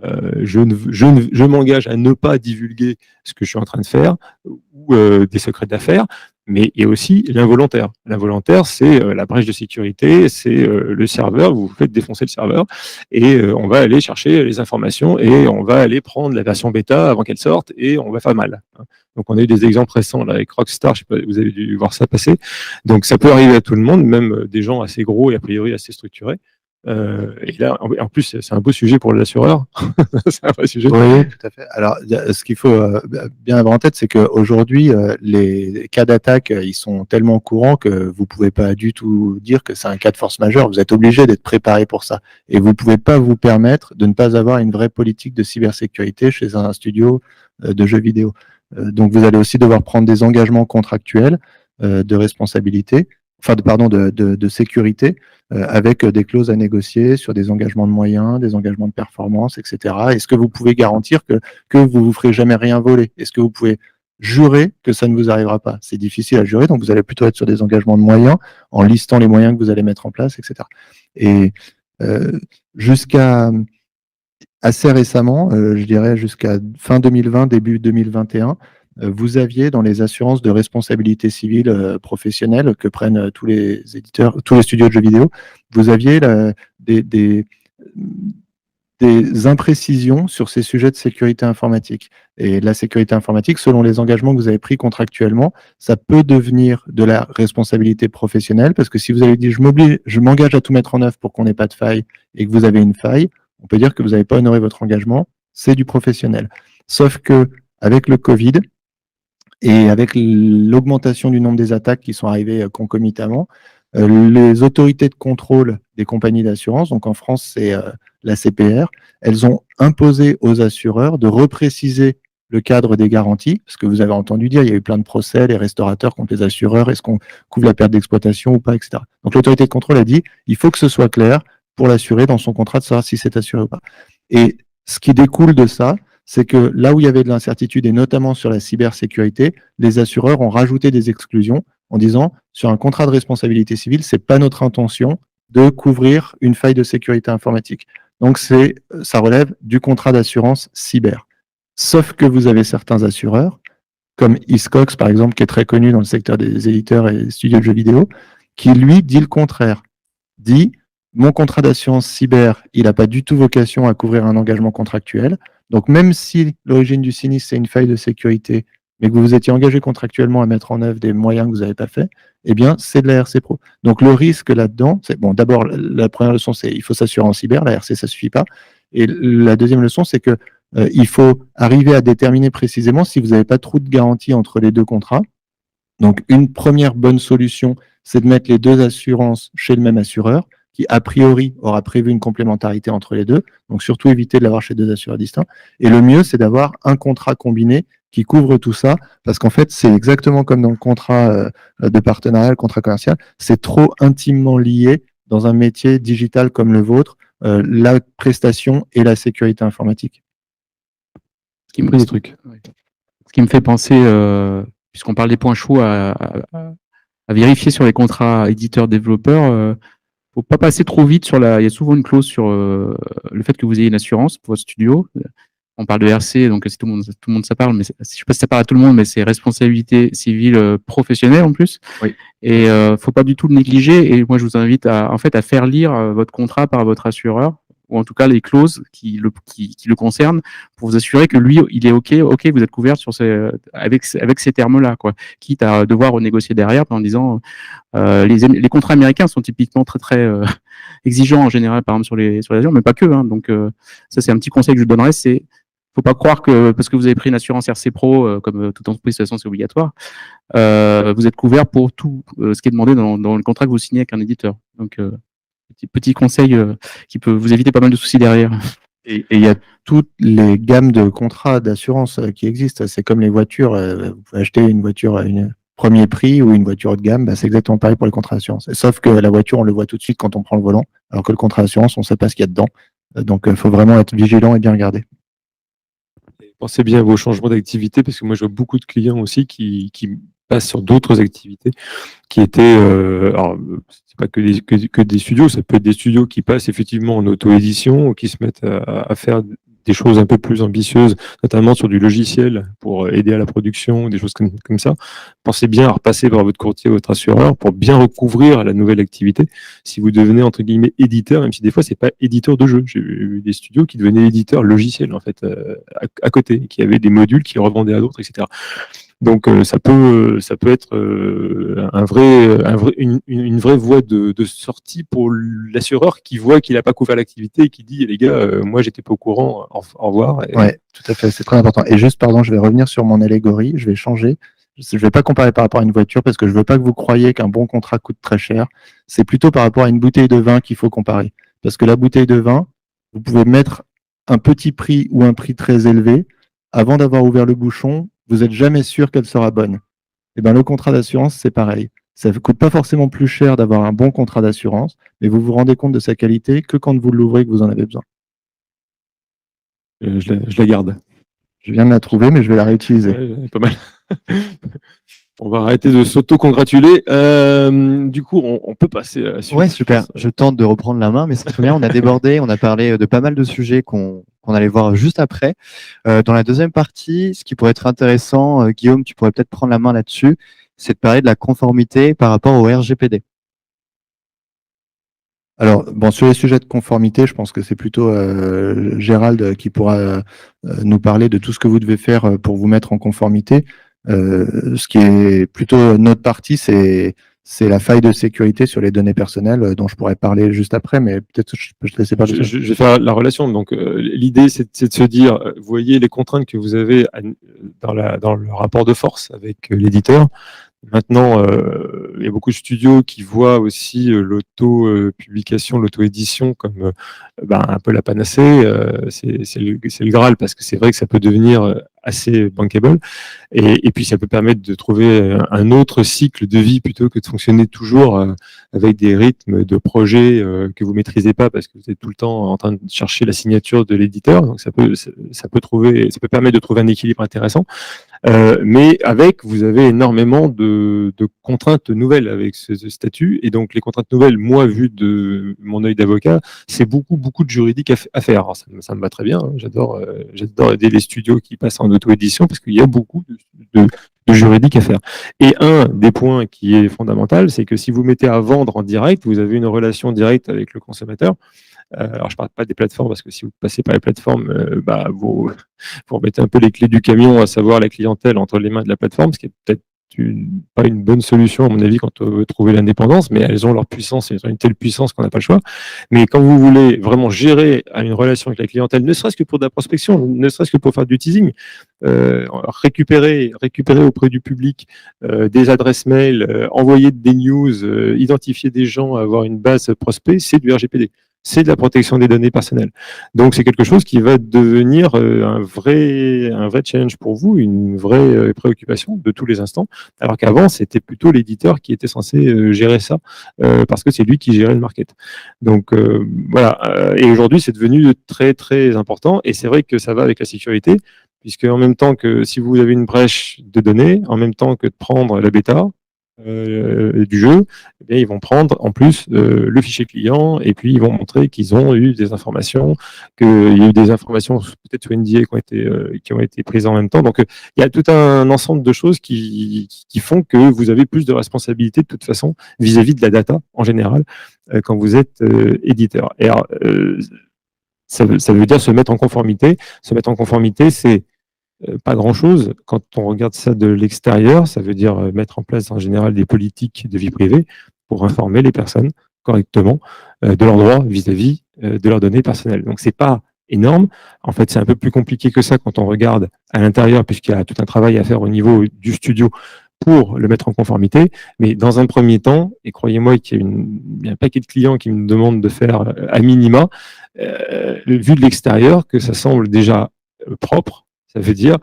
Je m'engage à ne pas divulguer ce que je suis en train de faire ou des secrets d'affaires, mais il y a aussi l'involontaire. L'involontaire, c'est la brèche de sécurité, c'est le serveur, vous faites défoncer le serveur et on va aller chercher les informations et on va aller prendre la version bêta avant qu'elle sorte et on va faire mal. Donc on a eu des exemples récents là, avec Rockstar, je sais pas, vous avez dû voir ça passer. Donc ça peut arriver à tout le monde, même des gens assez gros et a priori assez structurés. Et là, en plus, c'est un beau sujet pour l'assureur. C'est un vrai sujet. Oui, tout à fait. Alors, ce qu'il faut bien avoir en tête, c'est qu'aujourd'hui, les cas d'attaque, ils sont tellement courants que vous pouvez pas du tout dire que c'est un cas de force majeure. Vous êtes obligé d'être préparé pour ça. Et vous pouvez pas vous permettre de ne pas avoir une vraie politique de cybersécurité chez un studio de jeux vidéo. Donc, vous allez aussi devoir prendre des engagements contractuels de responsabilité, de sécurité, avec des clauses à négocier sur des engagements de moyens, des engagements de performance, etc. Est-ce que vous pouvez garantir que vous vous ferez jamais rien voler? Est-ce que vous pouvez jurer que ça ne vous arrivera pas? C'est difficile à jurer, donc vous allez plutôt être sur des engagements de moyens, en listant les moyens que vous allez mettre en place, etc. Et jusqu'à assez récemment, je dirais jusqu'à fin 2020, début 2021, vous aviez dans les assurances de responsabilité civile professionnelle que prennent tous les éditeurs, tous les studios de jeux vidéo, vous aviez des imprécisions sur ces sujets de sécurité informatique. Et la sécurité informatique, selon les engagements que vous avez pris contractuellement, ça peut devenir de la responsabilité professionnelle, parce que si vous avez dit je m'engage à tout mettre en œuvre pour qu'on n'ait pas de faille et que vous avez une faille, on peut dire que vous n'avez pas honoré votre engagement, c'est du professionnel. Sauf que avec le Covid, et avec l'augmentation du nombre des attaques qui sont arrivées concomitamment, les autorités de contrôle des compagnies d'assurance, donc en France c'est la CPR, elles ont imposé aux assureurs de repréciser le cadre des garanties, parce que vous avez entendu dire, il y a eu plein de procès, les restaurateurs contre les assureurs, est-ce qu'on couvre la perte d'exploitation ou pas, etc. Donc l'autorité de contrôle a dit, il faut que ce soit clair pour l'assuré dans son contrat de savoir si c'est assuré ou pas. Et ce qui découle de ça, c'est que là où il y avait de l'incertitude, et notamment sur la cybersécurité, les assureurs ont rajouté des exclusions en disant, sur un contrat de responsabilité civile, c'est pas notre intention de couvrir une faille de sécurité informatique. Donc, ça relève du contrat d'assurance cyber. Sauf que vous avez certains assureurs, comme Hiscox, par exemple, qui est très connu dans le secteur des éditeurs et studios de jeux vidéo, qui, lui, dit le contraire. Dit, mon contrat d'assurance cyber, il n'a pas du tout vocation à couvrir un engagement contractuel. Donc, même si l'origine du sinistre, c'est une faille de sécurité, mais que vous vous étiez engagé contractuellement à mettre en œuvre des moyens que vous n'avez pas fait, eh bien, c'est de la RC Pro. Donc, le risque là-dedans, c'est, bon, d'abord, la première leçon, c'est il faut s'assurer en cyber, la RC, ça suffit pas. Et la deuxième leçon, c'est que il faut arriver à déterminer précisément si vous n'avez pas trop de garantie entre les deux contrats. Donc, une première bonne solution, c'est de mettre les deux assurances chez le même assureur, qui, a priori, aura prévu une complémentarité entre les deux. Donc, surtout éviter de l'avoir chez deux assureurs distincts. Et le mieux, c'est d'avoir un contrat combiné qui couvre tout ça, parce qu'en fait, c'est exactement comme dans le contrat de partenariat, le contrat commercial, c'est trop intimement lié dans un métier digital comme le vôtre, la prestation et la sécurité informatique. Ce qui me fait penser, puisqu'on parle des points chauds à vérifier sur les contrats éditeurs-développeurs, faut pas passer trop vite il y a souvent une clause sur le fait que vous ayez une assurance pour votre studio. On parle de RC, donc c'est tout le monde ça parle, mais je sais pas si ça parle à tout le monde, mais c'est responsabilité civile professionnelle en plus. Oui. Et faut pas du tout le négliger. Et moi, je vous invite à faire lire votre contrat par votre assureur, ou en tout cas les clauses qui le concernent, pour vous assurer que lui, il est OK, vous êtes couvert avec ces termes-là, quoi. Quitte à devoir renégocier derrière en disant les contrats américains sont typiquement très très exigeants en général, par exemple sur les assurances, mais pas que. Hein. Donc ça, c'est un petit conseil que je donnerais, c'est faut pas croire que parce que vous avez pris une assurance RC Pro, comme toute entreprise, de toute façon, c'est obligatoire, vous êtes couvert pour tout ce qui est demandé dans le contrat que vous signez avec un éditeur. Donc petit conseil qui peut vous éviter pas mal de soucis derrière. Et il y a toutes les gammes de contrats d'assurance qui existent. C'est comme les voitures. Vous pouvez acheter une voiture à une premier prix ou une voiture haut de gamme. C'est exactement pareil pour les contrats d'assurance. Sauf que la voiture, on le voit tout de suite quand on prend le volant, alors que le contrat d'assurance, on ne sait pas ce qu'il y a dedans. Donc, il faut vraiment être vigilant et bien regarder. Pensez bien à vos changements d'activité, parce que moi, je vois beaucoup de clients aussi qui passent sur d'autres activités qui étaient, alors, c'est pas que des studios, ça peut être des studios qui passent effectivement en auto-édition ou qui se mettent à faire des choses un peu plus ambitieuses, notamment sur du logiciel pour aider à la production, des choses comme ça. Pensez bien à repasser par votre courtier, votre assureur pour bien recouvrir la nouvelle activité. Si vous devenez, entre guillemets, éditeur, même si des fois, c'est pas éditeur de jeu. J'ai eu des studios qui devenaient éditeurs logiciels, en fait, à côté, qui avaient des modules qui revendaient à d'autres, etc. Donc ça peut être une vraie voie de sortie pour l'assureur qui voit qu'il n'a pas couvert l'activité et qui dit les gars, moi j'étais pas au courant, au revoir. Ouais, tout à fait, c'est très important. Et juste, pardon, je vais revenir sur mon allégorie, je vais changer. Je ne vais pas comparer par rapport à une voiture parce que je ne veux pas que vous croyiez qu'un bon contrat coûte très cher. C'est plutôt par rapport à une bouteille de vin qu'il faut comparer. Parce que la bouteille de vin, vous pouvez mettre un petit prix ou un prix très élevé. Avant d'avoir ouvert le bouchon, vous n'êtes jamais sûr qu'elle sera bonne. Et bien, le contrat d'assurance, c'est pareil. Ça ne coûte pas forcément plus cher d'avoir un bon contrat d'assurance, mais vous vous rendez compte de sa qualité que quand vous l'ouvrez que vous en avez besoin. Je la garde. Je viens de la trouver, mais je vais la réutiliser. Ouais, pas mal. On va arrêter de s'auto-congratuler. Du coup, on peut passer à la suite. Ouais, super. Je tente de reprendre la main, mais c'est très bien. On a débordé, on a parlé de pas mal de sujets qu'on allait voir juste après. Dans la deuxième partie, ce qui pourrait être intéressant, Guillaume, tu pourrais peut-être prendre la main là-dessus, c'est de parler de la conformité par rapport au RGPD. Alors, bon, sur les sujets de conformité, je pense que c'est plutôt Gérald qui pourra nous parler de tout ce que vous devez faire pour vous mettre en conformité. Ce qui est plutôt notre partie, c'est la faille de sécurité sur les données personnelles dont je pourrais parler juste après, mais peut-être je peux te laisser parler. Je vais faire la relation. Donc, l'idée, c'est de se dire, vous voyez les contraintes que vous avez dans le rapport de force avec l'éditeur. Maintenant, il y a beaucoup de studios qui voient aussi l'auto-publication, l'auto-édition comme un peu la panacée. C'est le Graal parce que c'est vrai que ça peut devenir assez bankable. Et puis, ça peut permettre de trouver un autre cycle de vie plutôt que de fonctionner toujours avec des rythmes de projets que vous maîtrisez pas parce que vous êtes tout le temps en train de chercher la signature de l'éditeur. Donc, ça peut permettre de trouver un équilibre intéressant. Mais vous avez énormément de contraintes nouvelles avec ce statut. Et donc, les contraintes nouvelles, moi, vu de mon œil d'avocat, c'est beaucoup de juridique à faire. Alors, ça me va très bien. Hein. J'adore aider les studios qui passent en auto-édition parce qu'il y a beaucoup de juridique à faire. Et un des points qui est fondamental, c'est que si vous mettez à vendre en direct, vous avez une relation directe avec le consommateur. Alors, je ne parle pas des plateformes, parce que si vous passez par les plateformes, vous remettez un peu les clés du camion, à savoir la clientèle, entre les mains de la plateforme, ce qui est peut-être pas une bonne solution, à mon avis, quand on veut trouver l'indépendance, mais elles ont leur puissance, elles ont une telle puissance qu'on n'a pas le choix. Mais quand vous voulez vraiment gérer une relation avec la clientèle, ne serait-ce que pour de la prospection, ne serait-ce que pour faire du teasing, récupérer auprès du public des adresses mail, envoyer des news, identifier des gens, avoir une base prospect, c'est du RGPD. C'est de la protection des données personnelles. Donc, c'est quelque chose qui va devenir un vrai challenge pour vous, une vraie préoccupation de tous les instants, alors qu'avant, c'était plutôt l'éditeur qui était censé gérer ça, parce que c'est lui qui gérait le market. Donc, voilà. Et aujourd'hui, c'est devenu très, très important, et c'est vrai que ça va avec la sécurité, puisque en même temps que si vous avez une brèche de données, en même temps que de prendre la bêta, du jeu, eh bien, ils vont prendre en plus le fichier client et puis ils vont montrer qu'ils ont eu des informations, qu'il y a eu des informations peut-être sur NDA qui ont été prises en même temps. Donc, il y a tout un ensemble de choses qui font que vous avez plus de responsabilité de toute façon vis-à-vis de la data en général quand vous êtes éditeur. Et alors, ça veut dire se mettre en conformité. Se mettre en conformité, c'est pas grand-chose. Quand on regarde ça de l'extérieur, ça veut dire mettre en place en général des politiques de vie privée pour informer les personnes correctement de leurs droits vis-à-vis de leurs données personnelles. Donc, c'est pas énorme. En fait, c'est un peu plus compliqué que ça quand on regarde à l'intérieur, puisqu'il y a tout un travail à faire au niveau du studio pour le mettre en conformité. Mais dans un premier temps, et croyez-moi qu'il y a un paquet de clients qui me demandent de faire à minima, vu de l'extérieur, que ça semble déjà propre. Ça veut dire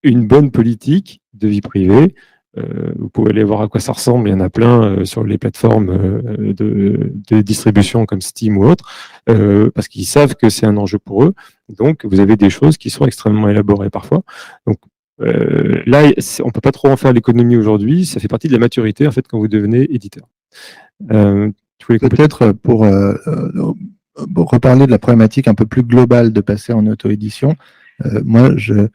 une bonne politique de vie privée. Vous pouvez aller voir à quoi ça ressemble. Il y en a plein sur les plateformes de distribution comme Steam ou autres, parce qu'ils savent que c'est un enjeu pour eux. Donc, vous avez des choses qui sont extrêmement élaborées parfois. Donc, là, on peut pas trop en faire l'économie aujourd'hui. Ça fait partie de la maturité, en fait, quand vous devenez éditeur. Peut-être pour reparler de la problématique un peu plus globale de passer en auto-édition, moi, je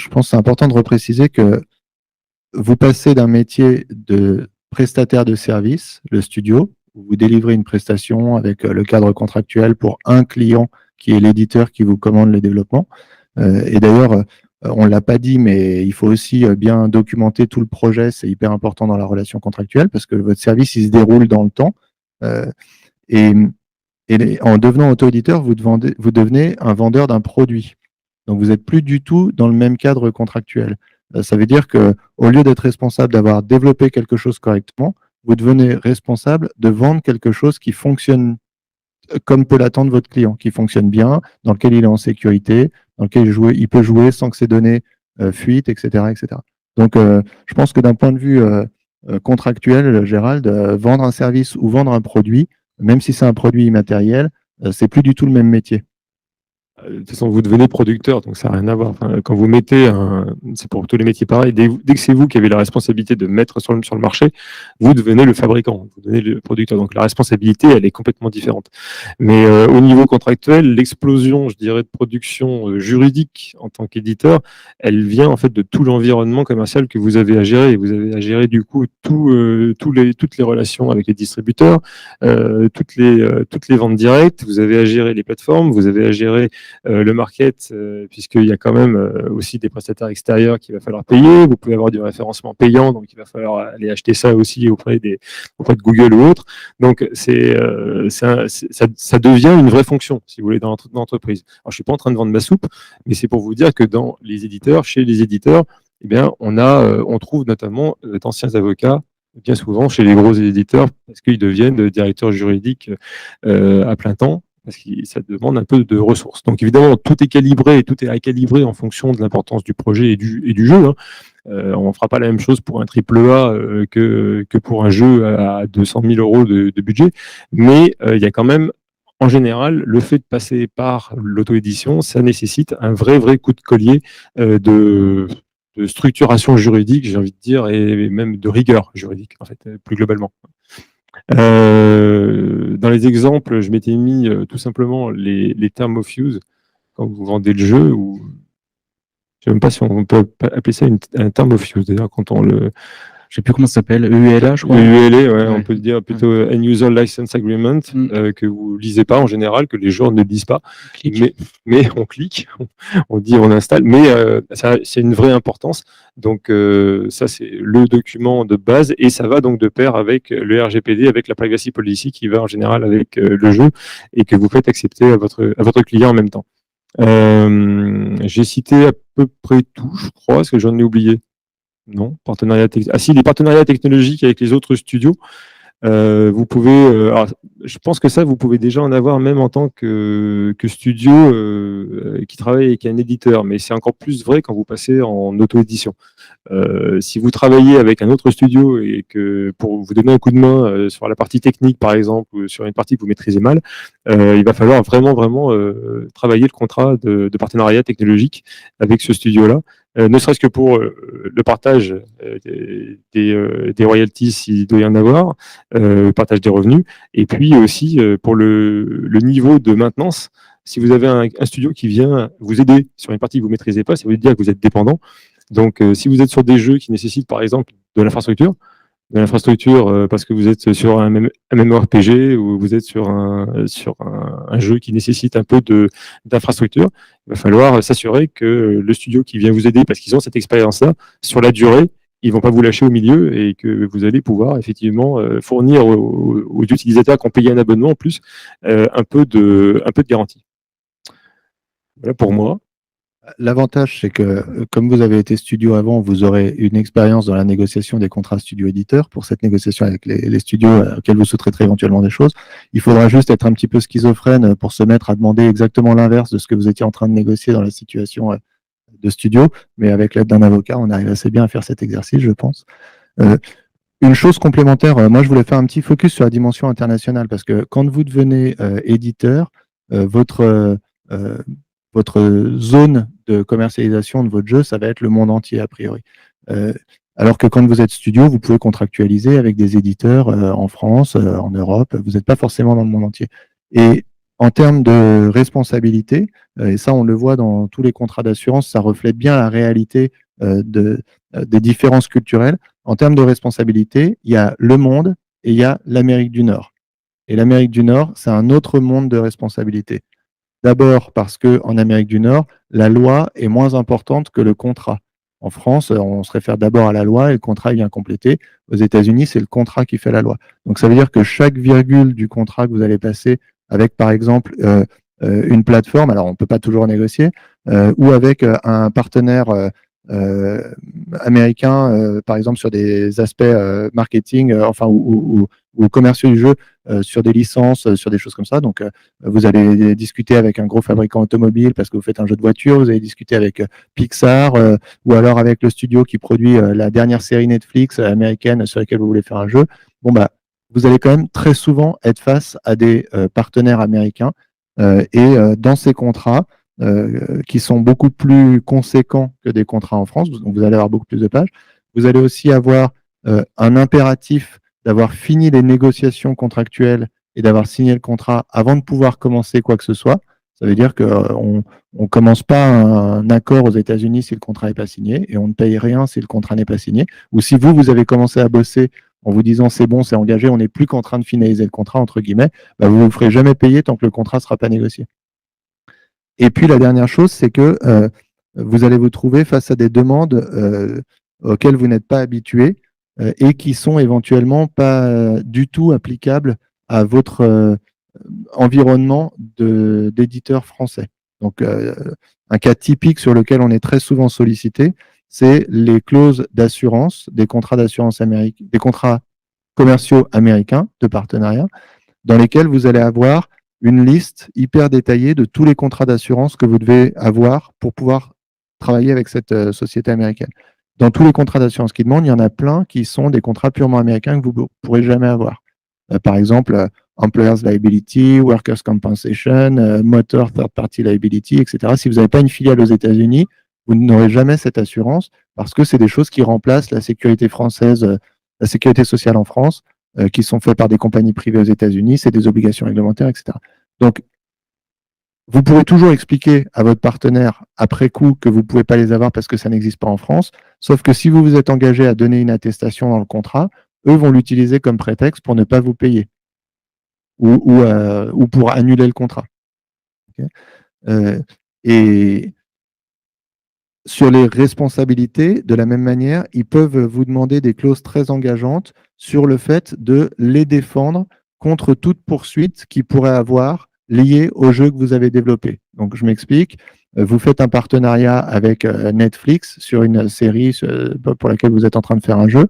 pense que c'est important de repréciser que vous passez d'un métier de prestataire de service, le studio, où vous délivrez une prestation avec le cadre contractuel pour un client qui est l'éditeur qui vous commande le développement. Et d'ailleurs, on ne l'a pas dit, mais il faut aussi bien documenter tout le projet. C'est hyper important dans la relation contractuelle parce que votre service, il se déroule dans le temps. Et en devenant auto-éditeur, vous devenez un vendeur d'un produit. Donc, vous n'êtes plus du tout dans le même cadre contractuel. Ça veut dire qu'au lieu d'être responsable d'avoir développé quelque chose correctement, vous devenez responsable de vendre quelque chose qui fonctionne comme peut l'attendre votre client, qui fonctionne bien, dans lequel il est en sécurité, dans lequel il peut jouer sans que ses données fuitent, etc., etc. Donc, je pense que d'un point de vue contractuel, Gérald, vendre un service ou vendre un produit, même si c'est un produit immatériel, c'est plus du tout le même métier. De toute façon, vous devenez producteur, donc ça n'a rien à voir. Enfin, quand vous mettez c'est pour tous les métiers pareil, dès que c'est vous qui avez la responsabilité de mettre sur le marché, vous devenez le fabricant, vous devenez le producteur. Donc la responsabilité, elle est complètement différente. Mais au niveau contractuel, l'explosion, je dirais, de production juridique en tant qu'éditeur, elle vient en fait de tout l'environnement commercial que vous avez à gérer. Et vous avez à gérer du coup toutes les relations avec les distributeurs, toutes les ventes directes. Vous avez à gérer les plateformes, vous avez à gérer le market, puisqu'il y a quand même aussi des prestataires extérieurs qu'il va falloir payer. Vous pouvez avoir du référencement payant, donc il va falloir aller acheter ça aussi auprès de Google ou autres. Donc ça devient une vraie fonction, si vous voulez, dans l'entreprise. Alors je suis pas en train de vendre ma soupe, mais c'est pour vous dire que chez les éditeurs, eh bien, on trouve notamment d'anciens avocats, bien souvent chez les gros éditeurs, parce qu'ils deviennent directeurs juridiques à plein temps, parce que ça demande un peu de ressources. Donc évidemment, tout est calibré et tout est à calibrer en fonction de l'importance du projet et du jeu, hein. On ne fera pas la même chose pour un triple A que pour un jeu à 200 000 euros de budget, mais il y a quand même, en général, le fait de passer par l'auto-édition, ça nécessite un vrai coup de collier de structuration juridique, j'ai envie de dire, et même de rigueur juridique, en fait, plus globalement. Dans les exemples, je m'étais mis tout simplement les termes of use quand vous vendez le jeu, ou je ne sais même pas si on peut appeler ça un term of use, d'ailleurs, quand on le... Je sais plus comment ça s'appelle, EULA, je crois. EULA, ouais, Ouais. on peut dire plutôt End User License Agreement, que vous lisez pas en général, que les joueurs ne lisent pas, mais on clique, on dit, on installe, mais ça, c'est une vraie importance. Donc ça, c'est le document de base, et ça va donc de pair avec le RGPD, avec la Privacy Policy qui va en général avec le jeu, et que vous faites accepter à votre client en même temps. J'ai cité à peu près tout, je crois, est-ce que j'en ai oublié? Non, les partenariats technologiques avec les autres studios. Vous pouvez, alors, je pense que ça, vous pouvez déjà en avoir même en tant que studio qui travaille avec un éditeur, mais c'est encore plus vrai quand vous passez en auto-édition. Si vous travaillez avec un autre studio et que pour vous donner un coup de main sur la partie technique, par exemple, ou sur une partie que vous maîtrisez mal, il va falloir vraiment travailler le contrat de partenariat technologique avec ce studio-là. Ne serait-ce que pour le partage des royalties s'il doit y en avoir, le partage des revenus, et puis aussi pour le niveau de maintenance. Si vous avez un studio qui vient vous aider sur une partie que vous ne maîtrisez pas, ça veut dire que vous êtes dépendant. Donc si vous êtes sur des jeux qui nécessitent par exemple de l'infrastructure, parce que vous êtes sur un MMORPG ou vous êtes sur un jeu qui nécessite un peu d'infrastructure, il va falloir s'assurer que le studio qui vient vous aider, parce qu'ils ont cette expérience-là, sur la durée, ils vont pas vous lâcher au milieu et que vous allez pouvoir effectivement fournir aux utilisateurs qui ont payé un abonnement en plus un peu de garantie. Voilà pour moi. L'avantage, c'est que comme vous avez été studio avant, vous aurez une expérience dans la négociation des contrats studio-éditeurs pour cette négociation avec les studios auxquels vous sous-traiterez éventuellement des choses. Il faudra juste être un petit peu schizophrène pour se mettre à demander exactement l'inverse de ce que vous étiez en train de négocier dans la situation de studio. Mais avec l'aide d'un avocat, on arrive assez bien à faire cet exercice, je pense. Une chose complémentaire, moi je voulais faire un petit focus sur la dimension internationale parce que quand vous devenez éditeur, votre zone de commercialisation de votre jeu, ça va être le monde entier a priori. Alors que quand vous êtes studio, vous pouvez contractualiser avec des éditeurs en France, en Europe, vous n'êtes pas forcément dans le monde entier. Et en termes de responsabilité, et ça on le voit dans tous les contrats d'assurance, ça reflète bien la réalité des différences culturelles. En termes de responsabilité, il y a le monde et il y a l'Amérique du Nord. Et l'Amérique du Nord, c'est un autre monde de responsabilité. D'abord parce qu'en Amérique du Nord, la loi est moins importante que le contrat. En France, on se réfère d'abord à la loi et le contrat vient compléter. Aux États-Unis, c'est le contrat qui fait la loi. Donc ça veut dire que chaque virgule du contrat que vous allez passer avec, par exemple, une plateforme, alors on ne peut pas toujours négocier, ou avec un partenaire américain, par exemple, sur des aspects marketing, ou commerciaux du jeu, sur des licences, sur des choses comme ça. Donc, vous allez discuter avec un gros fabricant automobile parce que vous faites un jeu de voiture, vous allez discuter avec Pixar, ou alors avec le studio qui produit la dernière série Netflix américaine sur laquelle vous voulez faire un jeu. Bon, bah, vous allez quand même très souvent être face à des partenaires américains et dans ces contrats, qui sont beaucoup plus conséquents que des contrats en France, donc vous allez avoir beaucoup plus de pages. Vous allez aussi avoir un impératif d'avoir fini les négociations contractuelles et d'avoir signé le contrat avant de pouvoir commencer quoi que ce soit. Ça veut dire qu'on ne commence pas un accord aux États-Unis si le contrat n'est pas signé et on ne paye rien si le contrat n'est pas signé. Ou si vous avez commencé à bosser en vous disant c'est bon, c'est engagé, on n'est plus qu'en train de finaliser le contrat, entre guillemets, bah, vous ne vous ferez jamais payer tant que le contrat ne sera pas négocié. Et puis la dernière chose, c'est que vous allez vous trouver face à des demandes auxquelles vous n'êtes pas habitué et qui sont éventuellement pas du tout applicables à votre environnement d'éditeur français. Donc un cas typique sur lequel on est très souvent sollicité, c'est les clauses d'assurance des contrats d'assurance américains, des contrats commerciaux américains de partenariat, dans lesquels vous allez avoir une liste hyper détaillée de tous les contrats d'assurance que vous devez avoir pour pouvoir travailler avec cette société américaine. Dans tous les contrats d'assurance qu'ils demandent, il y en a plein qui sont des contrats purement américains que vous ne pourrez jamais avoir. Par exemple, Employers Liability, Workers' Compensation, Motor Third Party Liability, etc. Si vous n'avez pas une filiale aux États-Unis, vous n'aurez jamais cette assurance parce que c'est des choses qui remplacent la sécurité française, la sécurité sociale en France, qui sont faites par des compagnies privées aux États-Unis, c'est des obligations réglementaires, etc. Donc, vous pourrez toujours expliquer à votre partenaire après coup que vous ne pouvez pas les avoir parce que ça n'existe pas en France, sauf que si vous vous êtes engagé à donner une attestation dans le contrat, eux vont l'utiliser comme prétexte pour ne pas vous payer ou pour annuler le contrat. Okay. Et sur les responsabilités, de la même manière, ils peuvent vous demander des clauses très engageantes sur le fait de les défendre contre toute poursuite qu'ils pourraient avoir liée au jeu que vous avez développé. Donc, je m'explique. Vous faites un partenariat avec Netflix sur une série pour laquelle vous êtes en train de faire un jeu.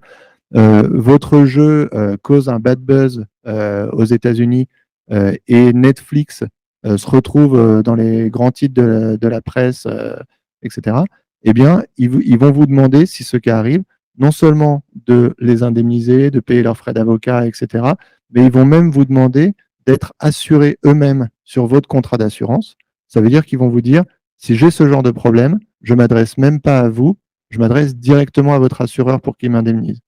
Votre jeu cause un bad buzz aux États-Unis et Netflix se retrouve dans les grands titres de la presse, etc. Eh bien, ils vont vous demander, si ce cas arrive, non seulement de les indemniser, de payer leurs frais d'avocat, etc., mais ils vont même vous demander d'être assurés eux-mêmes sur votre contrat d'assurance. Ça veut dire qu'ils vont vous dire, si j'ai ce genre de problème, je ne m'adresse même pas à vous, je m'adresse directement à votre assureur pour qu'il m'indemnise.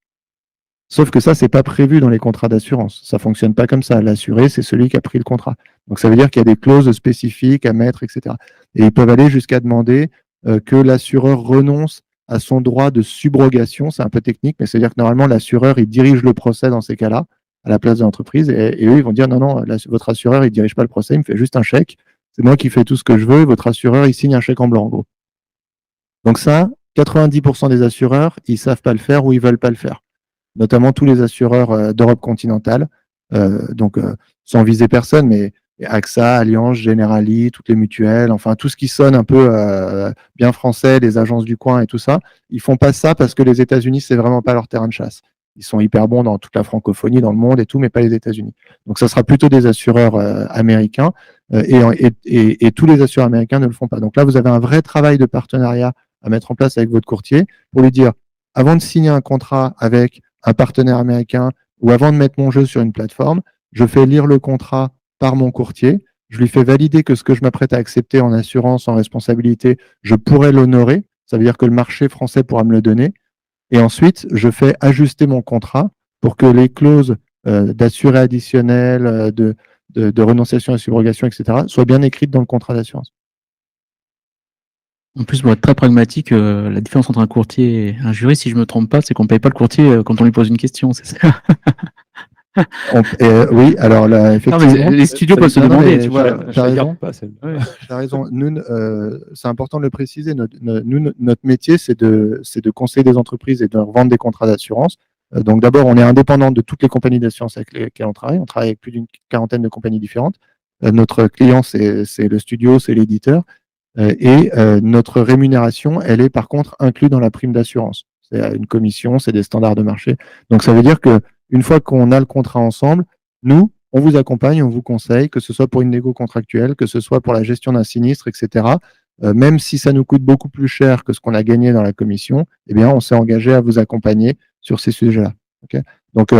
Sauf que ça, ce n'est pas prévu dans les contrats d'assurance. Ça ne fonctionne pas comme ça. L'assuré, c'est celui qui a pris le contrat. Donc, ça veut dire qu'il y a des clauses spécifiques à mettre, etc. Et ils peuvent aller jusqu'à demander que l'assureur renonce à son droit de subrogation. C'est un peu technique, mais c'est-à-dire que normalement, l'assureur, il dirige le procès dans ces cas-là, à la place de l'entreprise. Et eux, ils vont dire, non, votre assureur, il ne dirige pas le procès, il me fait juste un chèque. C'est moi qui fais tout ce que je veux. Et votre assureur, il signe un chèque en blanc, en gros. Donc ça, 90% des assureurs, ils ne savent pas le faire ou ils ne veulent pas le faire. Notamment tous les assureurs d'Europe continentale, sans viser personne, mais AXA, Allianz, Generali, toutes les mutuelles, enfin tout ce qui sonne un peu bien français, les agences du coin et tout ça, ils font pas ça parce que les États-Unis, c'est vraiment pas leur terrain de chasse. Ils sont hyper bons dans toute la francophonie, dans le monde et tout, mais pas les États-Unis. Donc ça sera plutôt des assureurs américains et tous les assureurs américains ne le font pas. Donc là, vous avez un vrai travail de partenariat à mettre en place avec votre courtier pour lui dire, avant de signer un contrat avec un partenaire américain ou avant de mettre mon jeu sur une plateforme, je fais lire le contrat par mon courtier, je lui fais valider que ce que je m'apprête à accepter en assurance, en responsabilité, je pourrais l'honorer, ça veut dire que le marché français pourra me le donner, et ensuite, je fais ajuster mon contrat pour que les clauses d'assuré additionnel, de renonciation à la subrogation, etc., soient bien écrites dans le contrat d'assurance. En plus, pour être très pragmatique, la différence entre un courtier et un juriste, si je ne me trompe pas, c'est qu'on ne paye pas le courtier quand on lui pose une question, c'est ça? Oui, alors là, effectivement. Les studios peuvent se demander, tu vois. Tu as raison. Ouais. T'as raison. Nous, c'est important de le préciser. Notre métier, c'est de conseiller des entreprises et de leur vendre des contrats d'assurance. Donc d'abord, on est indépendant de toutes les compagnies d'assurance avec lesquelles on travaille. On travaille avec plus d'une quarantaine de compagnies différentes. Notre client, c'est le studio, c'est l'éditeur. Et notre rémunération, elle est par contre inclue dans la prime d'assurance. C'est une commission, c'est des standards de marché. Donc ça veut dire que une fois qu'on a le contrat ensemble, nous, on vous accompagne, on vous conseille, que ce soit pour une négo contractuelle, que ce soit pour la gestion d'un sinistre, etc. Même si ça nous coûte beaucoup plus cher que ce qu'on a gagné dans la commission, eh bien, on s'est engagé à vous accompagner sur ces sujets-là. Okay. Donc,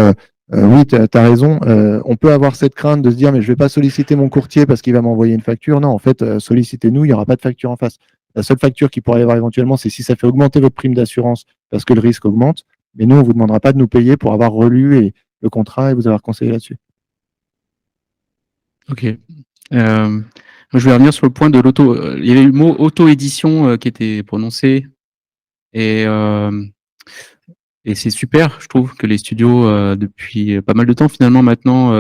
oui, tu as raison. On peut avoir cette crainte de se dire, mais je ne vais pas solliciter mon courtier parce qu'il va m'envoyer une facture. Non, en fait, sollicitez-nous, il n'y aura pas de facture en face. La seule facture qui pourrait y avoir éventuellement, c'est si ça fait augmenter votre prime d'assurance parce que le risque augmente. Mais nous, on ne vous demandera pas de nous payer pour avoir relu le contrat et vous avoir conseillé là-dessus. Ok. Je vais revenir sur le point de l'auto. Il y avait le mot auto-édition qui était prononcé. Et c'est super, je trouve, que les studios, depuis pas mal de temps finalement maintenant,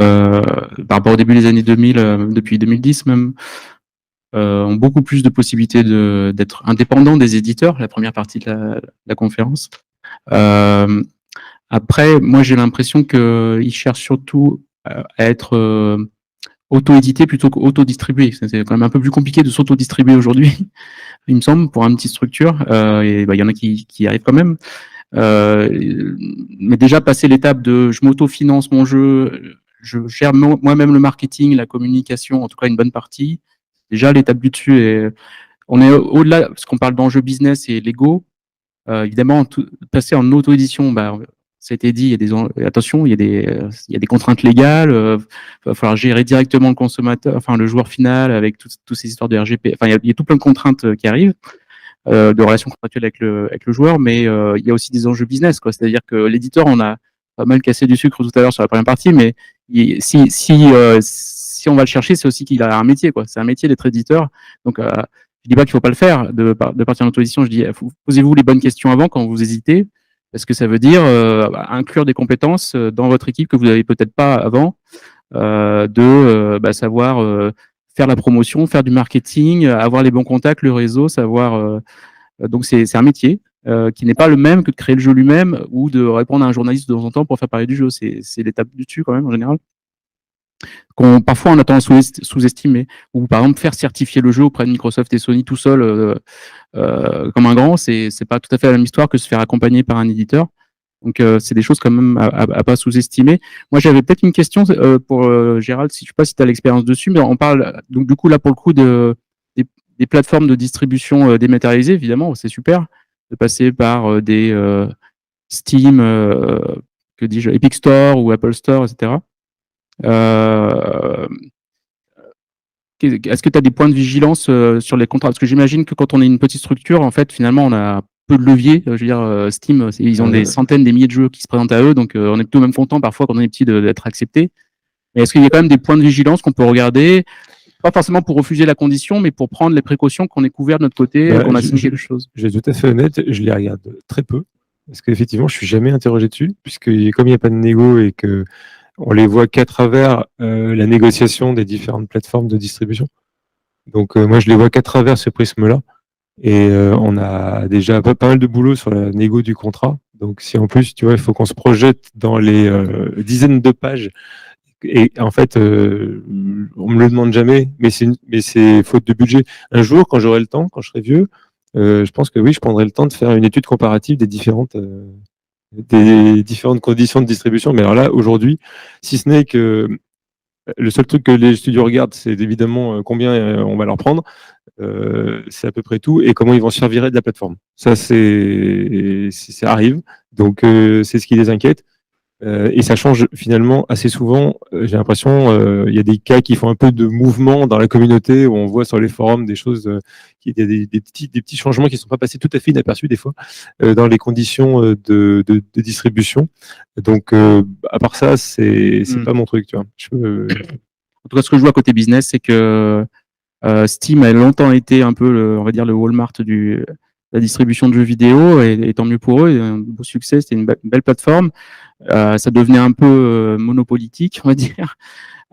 par rapport au début des années 2000, depuis 2010 même, ont beaucoup plus de possibilités d'être indépendants des éditeurs, la première partie de la conférence. Après, moi j'ai l'impression qu'ils cherchent surtout à être auto-éditer plutôt qu'auto-distribuer. C'est quand même un peu plus compliqué de s'auto-distribuer aujourd'hui, il me semble, pour une petite structure. Et il y en a qui y arrivent quand même. Mais déjà passer l'étape de je m'auto-finance mon jeu, je gère moi-même le marketing, la communication, en tout cas une bonne partie. Déjà l'étape du dessus est, on est au-delà, parce qu'on parle d'enjeux business et Lego. Évidemment, passer en auto-édition, bah, ça a été dit, il y a attention, il y a des contraintes légales, il va falloir gérer directement le consommateur, enfin le joueur final avec toutes ces histoires de RGP. Enfin, il y a tout plein de contraintes qui arrivent, de relations contractuelles avec le joueur, mais il y a aussi des enjeux business, quoi. C'est-à-dire que l'éditeur, on a pas mal cassé du sucre tout à l'heure sur la première partie, mais si on va le chercher, c'est aussi qu'il a un métier, quoi. C'est un métier d'être éditeur. Donc, je dis pas qu'il faut pas le faire de partir en auto-édition. Je dis, posez-vous les bonnes questions avant quand vous hésitez, parce que ça veut dire inclure des compétences dans votre équipe que vous n'avez peut-être pas avant, savoir faire la promotion, faire du marketing, avoir les bons contacts, le réseau, savoir. Donc c'est un métier qui n'est pas le même que de créer le jeu lui-même ou de répondre à un journaliste de temps en temps pour faire parler du jeu. C'est l'étape du dessus quand même en général. Parfois on a tendance à sous-estimer, ou par exemple faire certifier le jeu auprès de Microsoft et Sony tout seul comme un grand, c'est pas tout à fait la même histoire que se faire accompagner par un éditeur. Donc c'est des choses quand même à pas sous-estimer. Moi j'avais peut-être une question pour Gérald, si je sais pas si tu as l'expérience dessus, mais on parle donc du coup là pour le coup des plateformes de distribution dématérialisées, évidemment, c'est super de passer par des Steam, que dis-je, Epic Store ou Apple Store, etc. Est-ce que tu as des points de vigilance sur les contrats? Parce que j'imagine que quand on est une petite structure, en fait, finalement, on a peu de leviers. Je veux dire, Steam, ils ont des centaines, des milliers de jeux qui se présentent à eux, donc on est plutôt même content parfois quand on est petit d'être accepté. Mais est-ce qu'il y a quand même des points de vigilance qu'on peut regarder? Pas forcément pour refuser la condition, mais pour prendre les précautions qu'on est couvert de notre côté, qu'on a signé quelque chose. Je vais être tout à fait honnête, je les regarde très peu, parce qu'effectivement, je suis jamais interrogé dessus, puisque comme il n'y a pas de négo et que on les voit qu'à travers la négociation des différentes plateformes de distribution. Donc moi, je les vois qu'à travers ce prisme-là. Et on a déjà pas mal de boulot sur la négo du contrat. Donc si en plus, tu vois, il faut qu'on se projette dans les dizaines de pages. Et en fait, on me le demande jamais, mais c'est faute de budget. Un jour, quand j'aurai le temps, quand je serai vieux, je pense que oui, je prendrai le temps de faire une étude comparative des différentes conditions de distribution. Mais alors là, aujourd'hui, si ce n'est que le seul truc que les studios regardent, c'est évidemment combien on va leur prendre. C'est à peu près tout. Et comment ils vont se faire virer de la plateforme. Ça, ça arrive. Donc, c'est ce qui les inquiète. Et ça change finalement assez souvent. J'ai l'impression, il y a des cas qui font un peu de mouvement dans la communauté où on voit sur les forums des choses, des petits changements qui ne sont pas passés tout à fait inaperçus des fois dans les conditions de distribution. Donc, à part ça, c'est pas mon truc, tu vois. En tout cas, ce que je vois côté business, c'est que Steam a longtemps été un peu, on va dire, le Walmart de la distribution de jeux vidéo, et tant mieux pour eux. Et un beau succès, c'était une belle plateforme. Ça devenait un peu monopolitique, on va dire.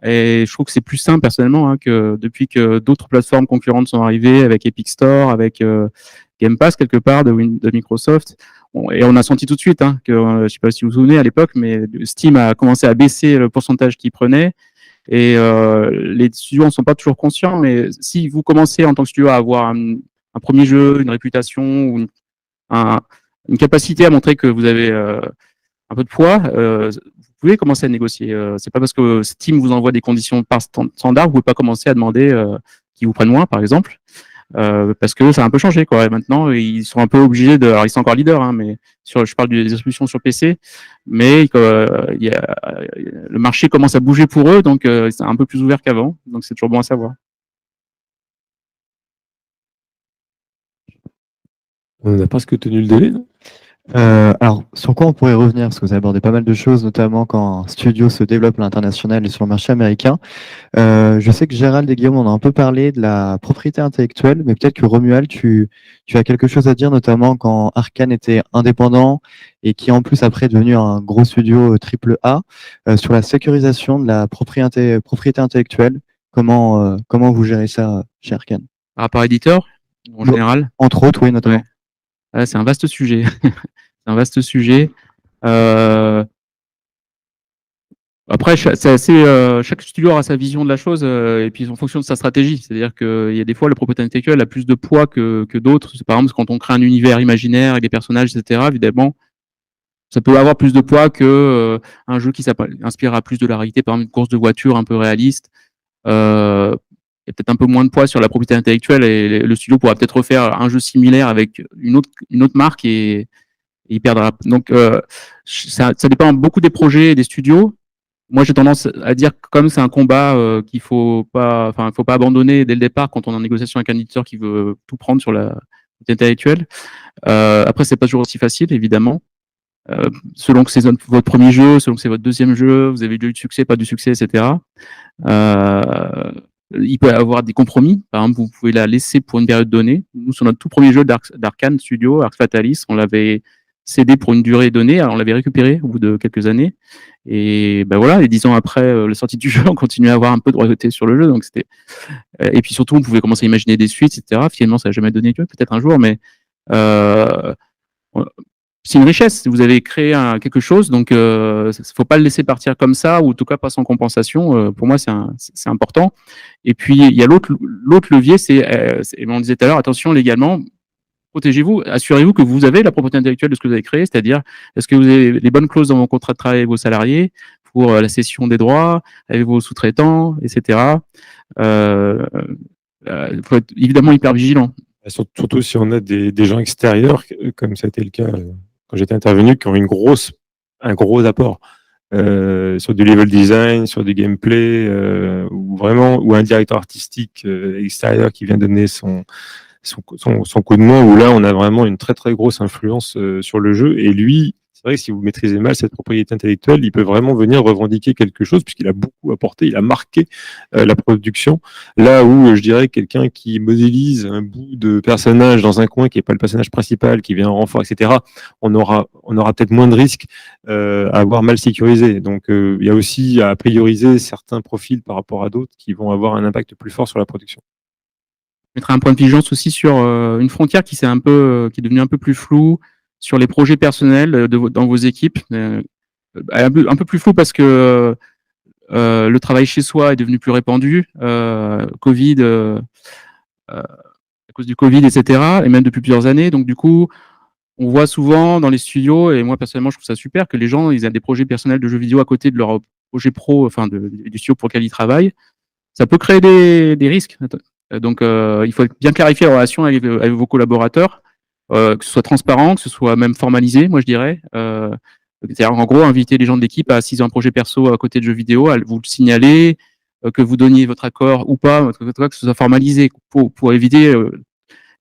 Et je trouve que c'est plus simple personnellement que depuis que d'autres plateformes concurrentes sont arrivées avec Epic Store, avec Game Pass quelque part de Microsoft. Et on a senti tout de suite que, je sais pas si vous vous souvenez à l'époque, mais Steam a commencé à baisser le pourcentage qu'il prenait. Et les studios en sont pas toujours conscients, mais si vous commencez en tant que studio à avoir un premier jeu, une réputation ou une capacité à montrer que vous avez un peu de poids, vous pouvez commencer à négocier. C'est pas parce que Steam vous envoie des conditions par standard, vous pouvez pas commencer à demander qu'ils vous prennent moins, par exemple, parce que ça a un peu changé, quoi. Et maintenant, ils sont un peu obligés de. Alors, ils sont encore leaders, mais je parle des distributions sur PC, mais le marché commence à bouger pour eux, donc c'est un peu plus ouvert qu'avant. Donc, c'est toujours bon à savoir. On n'a presque tenu le délai, non ? Alors, sur quoi on pourrait revenir? Parce que vous avez abordé pas mal de choses, notamment quand un studio se développe à l'international et sur le marché américain. Je sais que Gérald et Guillaume, on a un peu parlé de la propriété intellectuelle, mais peut-être que Romuald, tu as quelque chose à dire, notamment quand Arkane était indépendant et qui en plus après est devenu un gros studio AAA, sur la sécurisation de la propriété intellectuelle. Comment vous gérez ça chez Arkane? Par rapport à éditeur, en général? Entre autres, oui, notamment. Ouais. C'est un vaste sujet. C'est un vaste sujet. Après, chaque studio aura sa vision de la chose et puis en fonction de sa stratégie. C'est-à-dire qu'il y a des fois, le propriété intellectuelle a plus de poids que d'autres. Par exemple, quand on crée un univers imaginaire avec des personnages, etc., évidemment, ça peut avoir plus de poids que un jeu qui inspirera plus de la réalité, par exemple une course de voiture un peu réaliste. Il y a peut-être un peu moins de poids sur la propriété intellectuelle et le studio pourra peut-être refaire un jeu similaire avec une autre marque et il perdra. Donc, ça dépend beaucoup des projets et des studios. Moi, j'ai tendance à dire que comme c'est un combat qu'il faut pas abandonner dès le départ quand on est en négociation avec un éditeur qui veut tout prendre sur la propriété intellectuelle. Après, c'est pas toujours aussi facile, évidemment. Selon que c'est votre premier jeu, selon que c'est votre deuxième jeu, vous avez eu du succès, pas du succès, etc. Il peut y avoir des compromis. Par exemple, vous pouvez la laisser pour une période donnée. Nous, sur notre tout premier jeu d'Arcane Studio, Arx Fatalis, on l'avait cédé pour une durée donnée. Alors, on l'avait récupéré au bout de quelques années. Et ben voilà, et 10 ans après la sortie du jeu, on continuait à avoir un peu de royauté sur le jeu. Donc c'était. Et puis surtout, on pouvait commencer à imaginer des suites, etc. Finalement, ça n'a jamais donné lieu, peut-être un jour, mais c'est une richesse. Vous avez créé quelque chose, donc faut pas le laisser partir comme ça, ou en tout cas pas sans compensation. Pour moi, c'est important. Et puis il y a l'autre levier, on disait tout à l'heure, attention légalement, protégez-vous, assurez-vous que vous avez la propriété intellectuelle de ce que vous avez créé, c'est-à-dire est-ce que vous avez les bonnes clauses dans vos contrats de travail avec vos salariés pour la cession des droits, avec vos sous-traitants, etc. Faut être évidemment hyper vigilant. Surtout si on a des gens extérieurs, comme ça a été le cas quand j'étais intervenu, qui ont un gros apport sur du level design, sur du gameplay, ou un directeur artistique extérieur qui vient donner son coup de main, où là on a vraiment une très très grosse influence sur le jeu. Et lui, c'est vrai que si vous maîtrisez mal cette propriété intellectuelle, il peut vraiment venir revendiquer quelque chose puisqu'il a beaucoup apporté, il a marqué la production. Là où je dirais quelqu'un qui modélise un bout de personnage dans un coin qui n'est pas le personnage principal, qui vient en renfort, etc., on aura peut-être moins de risques à avoir mal sécurisé. Donc il y a aussi à prioriser certains profils par rapport à d'autres qui vont avoir un impact plus fort sur la production. Je mettrai un point de vigilance aussi sur une frontière qui est devenue un peu plus floue sur les projets personnels dans vos équipes. Un peu plus flou parce que le travail chez soi est devenu plus répandu. Covid, à cause du Covid, etc. Et même depuis plusieurs années. Donc du coup, on voit souvent dans les studios, et moi personnellement je trouve ça super, que les gens ils ont des projets personnels de jeux vidéo à côté de leur projet pro, enfin du studio pour lequel ils travaillent. Ça peut créer des risques. Donc il faut bien clarifier la relation avec vos collaborateurs, que ce soit transparent, que ce soit même formalisé, moi je dirais. C'est-à-dire en gros inviter les gens de l'équipe à, s'ils ont un projet perso à côté de jeux vidéo, à vous le signaler, que vous donniez votre accord ou pas, que ce soit formalisé pour éviter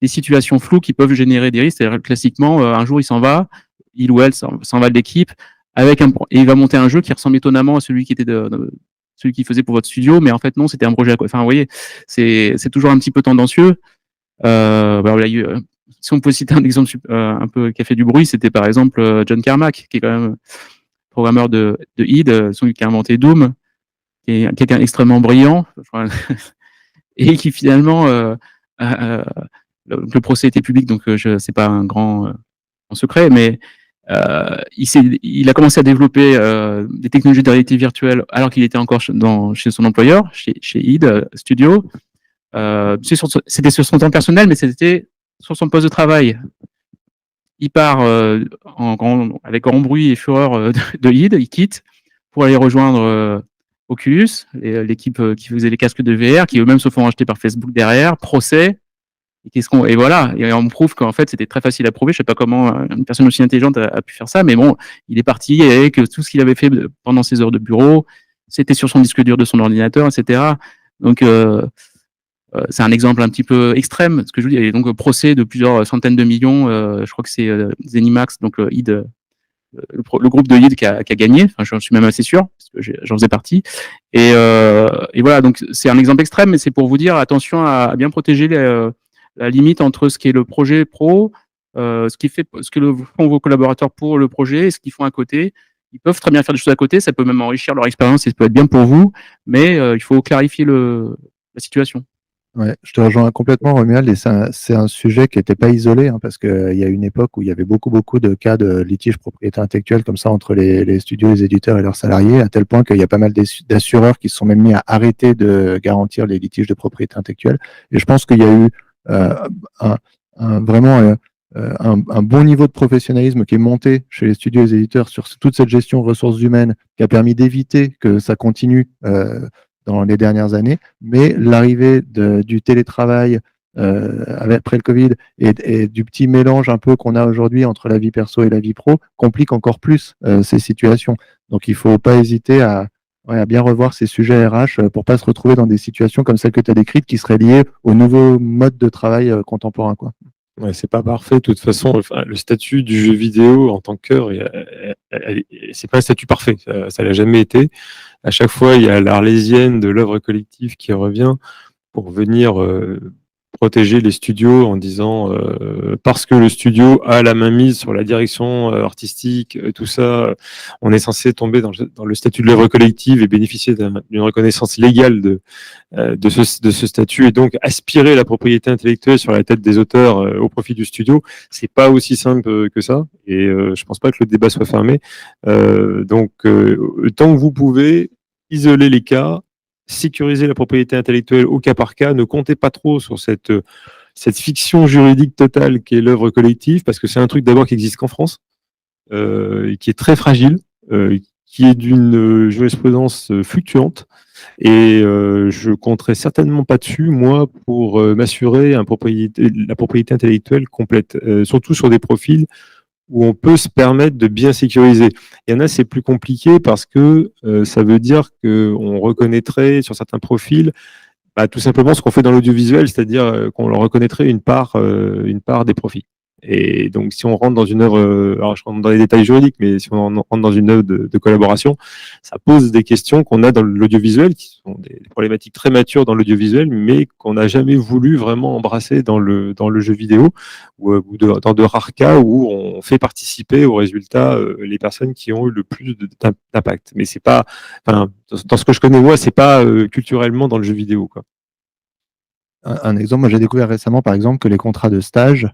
des situations floues qui peuvent générer des risques. C'est-à-dire classiquement, un jour il s'en va, il ou elle s'en va de l'équipe, et il va monter un jeu qui ressemble étonnamment à celui qui était celui qui faisait pour votre studio, mais en fait non, c'était un projet à quoi. Enfin, vous voyez, c'est toujours un petit peu tendancieux. Si on peut citer un exemple un peu qui a fait du bruit, c'était par exemple John Carmack, qui est quand même programmeur de id, celui qui a inventé Doom, qui est quelqu'un extrêmement brillant, et qui finalement, le procès était public, donc c'est pas un grand secret, mais il a commencé à développer des technologies de réalité virtuelle alors qu'il était encore chez son employeur, chez id Studio. C'était sur son temps personnel, mais c'était sur son poste de travail. Il part avec grand bruit et fureur de id, il quitte pour aller rejoindre Oculus, l'équipe qui faisait les casques de VR, qui eux-mêmes se font acheter par Facebook derrière, procès. Et voilà, et on me prouve qu'en fait c'était très facile à prouver. Je sais pas comment une personne aussi intelligente a pu faire ça, mais bon, il est parti avec tout ce qu'il avait fait pendant ses heures de bureau, c'était sur son disque dur de son ordinateur, etc. Donc c'est un exemple un petit peu extrême, ce que je vous dis. Et donc procès de plusieurs centaines de millions. Je crois que c'est Zenimax, donc id, le groupe de id qui a gagné. Enfin, je suis même assez sûr parce que j'en faisais partie. Et voilà, donc c'est un exemple extrême, mais c'est pour vous dire attention à bien protéger la limite entre ce qui est le projet pro, ce que font vos collaborateurs pour le projet et ce qu'ils font à côté. Ils peuvent très bien faire des choses à côté, ça peut même enrichir leur expérience et ça peut être bien pour vous, mais il faut clarifier la situation. Ouais, je te rejoins complètement, Romuald, et c'est un sujet qui n'était pas isolé, hein, parce qu'il y a une époque où il y avait beaucoup de cas de litige propriété intellectuelle comme ça entre les studios, les éditeurs et leurs salariés, à tel point qu'il y a pas mal d'assureurs qui se sont même mis à arrêter de garantir les litiges de propriété intellectuelle. Et je pense qu'il y a eu euh, un, vraiment un bon niveau de professionnalisme qui est monté chez les studios et les éditeurs sur toute cette gestion de ressources humaines qui a permis d'éviter que ça continue dans les dernières années, mais l'arrivée du télétravail après le Covid et du petit mélange un peu qu'on a aujourd'hui entre la vie perso et la vie pro complique encore plus ces situations. Donc il ne faut pas hésiter à bien revoir ces sujets RH pour ne pas se retrouver dans des situations comme celles que tu as décrites qui seraient liées au nouveau mode de travail contemporain, quoi. Ouais, c'est pas parfait. De toute façon, enfin, le statut du jeu vidéo en tant que cœur, c'est pas un statut parfait. Ça l'a jamais été. À chaque fois, il y a l'arlésienne de l'œuvre collective qui revient pour venir protéger les studios en disant parce que le studio a la main mise sur la direction artistique, tout ça, on est censé tomber dans le statut de l'œuvre collective et bénéficier d'une reconnaissance légale de ce statut et donc aspirer la propriété intellectuelle sur la tête des auteurs au profit du studio. C'est pas aussi simple que ça et je pense pas que le débat soit fermé. Donc tant que vous pouvez isoler les cas, sécuriser la propriété intellectuelle au cas par cas, ne comptez pas trop sur cette fiction juridique totale qui est l'œuvre collective, parce que c'est un truc d'abord qui existe qu'en France, et qui est très fragile, qui est d'une jurisprudence fluctuante, et je compterai certainement pas dessus, moi, pour m'assurer la propriété intellectuelle complète, surtout sur des profils où on peut se permettre de bien sécuriser. Il y en a, c'est plus compliqué parce que ça veut dire qu'on reconnaîtrait sur certains profils tout simplement ce qu'on fait dans l'audiovisuel, c'est-à-dire qu'on leur reconnaîtrait une part des profits. Et donc, si on rentre dans une œuvre, alors je rentre dans les détails juridiques, mais si on rentre dans une œuvre de collaboration, ça pose des questions qu'on a dans l'audiovisuel, qui sont des problématiques très matures dans l'audiovisuel, mais qu'on n'a jamais voulu vraiment embrasser dans le jeu vidéo, dans de rares cas où on fait participer au résultat les personnes qui ont eu le plus d'impact. Mais c'est pas, enfin, dans ce que je connais moi, c'est pas culturellement dans le jeu vidéo, quoi. Un exemple, moi j'ai découvert récemment par exemple que les contrats de stage,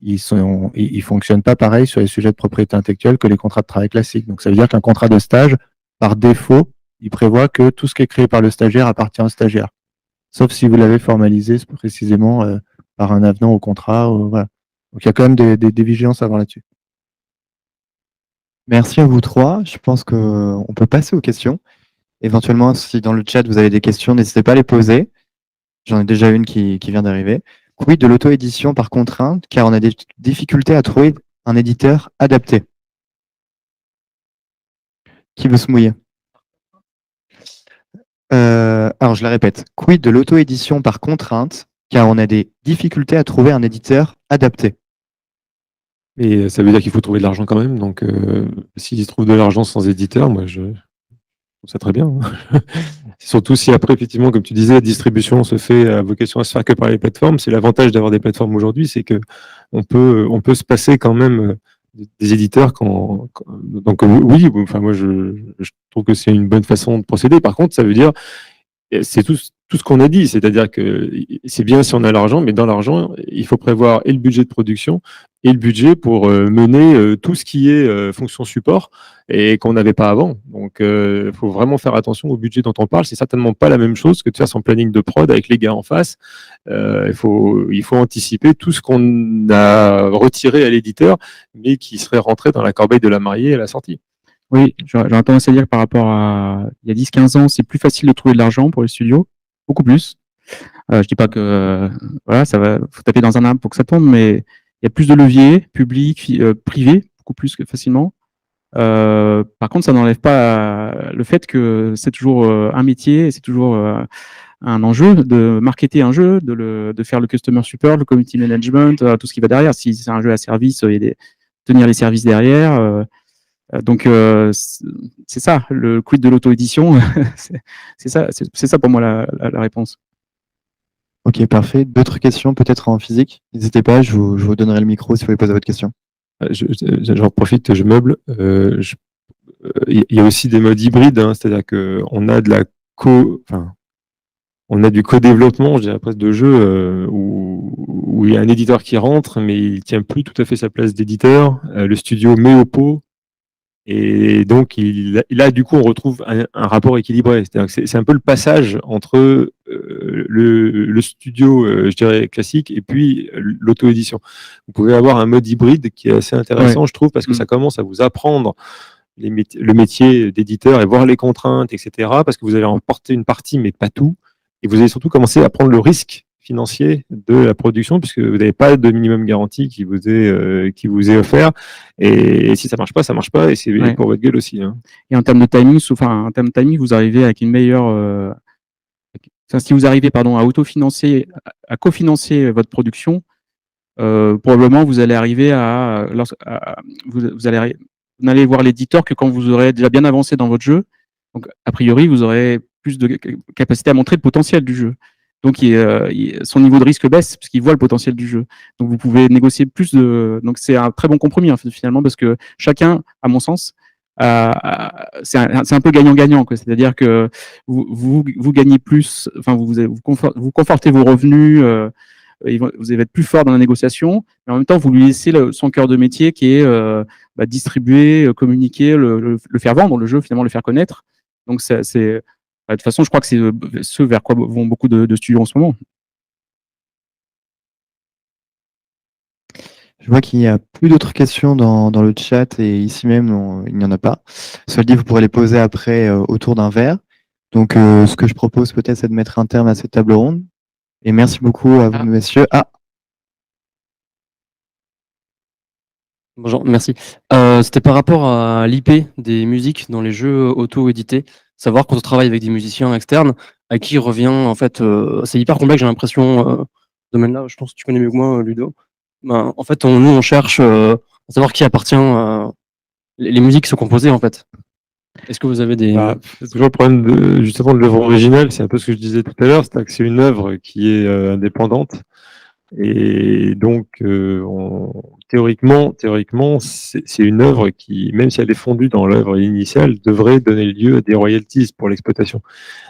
ils fonctionnent pas pareil sur les sujets de propriété intellectuelle que les contrats de travail classiques. Donc ça veut dire qu'un contrat de stage, par défaut, il prévoit que tout ce qui est créé par le stagiaire appartient au stagiaire. Sauf si vous l'avez formalisé précisément par un avenant au contrat. Voilà. Donc il y a quand même des vigilances à avoir là-dessus. Merci à vous trois. Je pense qu'on peut passer aux questions. Éventuellement, si dans le chat vous avez des questions, n'hésitez pas à les poser. J'en ai déjà une qui vient d'arriver. Quid de l'auto-édition par contrainte, car on a des difficultés à trouver un éditeur adapté. Qui veut se mouiller? Alors, je la répète. Quid de l'auto-édition par contrainte, car on a des difficultés à trouver un éditeur adapté. Et ça veut dire qu'il faut trouver de l'argent quand même. Donc, s'ils y trouvent de l'argent sans éditeur, moi, je trouve ça très bien. Surtout si après, effectivement, comme tu disais, la distribution se fait à vocation à se faire que par les plateformes. C'est l'avantage d'avoir des plateformes aujourd'hui, c'est que on peut se passer quand même des éditeurs donc oui, enfin moi je trouve que c'est une bonne façon de procéder. Par contre, ça veut dire c'est tout ce qu'on a dit, c'est-à-dire que c'est bien si on a l'argent, mais dans l'argent, il faut prévoir et le budget de production et le budget pour mener tout ce qui est fonction support et qu'on n'avait pas avant. Donc, il faut vraiment faire attention au budget dont on parle. C'est certainement pas la même chose que de faire son planning de prod avec les gars en face. Il faut anticiper tout ce qu'on a retiré à l'éditeur, mais qui serait rentré dans la corbeille de la mariée à la sortie. Oui, j'aurais tendance à dire que par rapport à il y a 10-15 ans, c'est plus facile de trouver de l'argent pour les studios, beaucoup plus. Je dis pas que voilà, faut taper dans un arbre pour que ça tombe, mais il y a plus de leviers, publics, privés, beaucoup plus que facilement. Par contre, ça n'enlève pas le fait que c'est toujours un métier, c'est toujours un enjeu de marketer un jeu, de faire le customer support, le community management, tout ce qui va derrière. Si c'est un jeu à service, il y a tenir les services derrière. Donc c'est ça, le quid de l'auto-édition, c'est ça pour moi la réponse. Ok, parfait. D'autres questions peut-être en physique? N'hésitez pas, je vous donnerai le micro si vous voulez poser votre question. J'en profite, je meuble. Il y a aussi des modes hybrides, hein, c'est-à-dire qu'on a de la on a du co-développement, je dirais presque de jeu, où il y a un éditeur qui rentre, mais il tient plus tout à fait sa place d'éditeur. Le studio met au pot. Et donc, là, du coup, on retrouve un rapport équilibré. C'est-à-dire que c'est un peu le passage entre le studio, je dirais, classique et puis l'auto-édition. Vous pouvez avoir un mode hybride qui est assez intéressant, je trouve, parce que ça commence à vous apprendre le métier d'éditeur et voir les contraintes, etc. Parce que vous allez en porter une partie, mais pas tout. Et vous allez surtout commencer à prendre le risque financier de la production, puisque vous n'avez pas de minimum garantie qui vous est offert. Et si ça marche pas, ça marche pas, et c'est pour votre gueule aussi. Hein. Et en termes de timing, vous arrivez avec une meilleure. Si vous arrivez, à autofinancer, à cofinancer votre production, probablement vous allez arriver vous n'allez voir l'éditeur que quand vous aurez déjà bien avancé dans votre jeu. Donc, a priori, vous aurez plus de capacité à montrer le potentiel du jeu. Donc, son niveau de risque baisse parce qu'il voit le potentiel du jeu. Donc, vous pouvez négocier plus de. Donc, c'est un très bon compromis en fait, finalement, parce que chacun, à mon sens, c'est un peu gagnant-gagnant. C'est-à-dire que vous gagnez plus. Enfin, vous confortez vos revenus. Vous allez être plus fort dans la négociation, mais en même temps, vous lui laissez son cœur de métier qui est distribuer, communiquer, le faire vendre, le jeu, finalement, le faire connaître. Donc, de toute façon, je crois que c'est ce vers quoi vont beaucoup de studios en ce moment. Je vois qu'il n'y a plus d'autres questions dans le chat et ici même, il n'y en a pas. Cela dit, vous pourrez les poser après autour d'un verre. Donc, ce que je propose peut-être, c'est de mettre un terme à cette table ronde. Et merci beaucoup à vous, messieurs. Bonjour, merci. C'était par rapport à l'IP des musiques dans les jeux auto-édités. Savoir quand on travaille avec des musiciens externes, à qui revient, en fait, c'est hyper complexe, j'ai l'impression, ce domaine-là, je pense que tu connais mieux que moi, Ludo. En fait, nous, on cherche à savoir qui appartient, les musiques sont composées, en fait. Est-ce que vous avez des... C'est toujours le problème justement de l'œuvre originale, c'est un peu ce que je disais tout à l'heure, c'est-à-dire que c'est une œuvre qui est indépendante. Et donc, théoriquement, c'est une œuvre qui, même si elle est fondue dans l'œuvre initiale, devrait donner lieu à des royalties pour l'exploitation.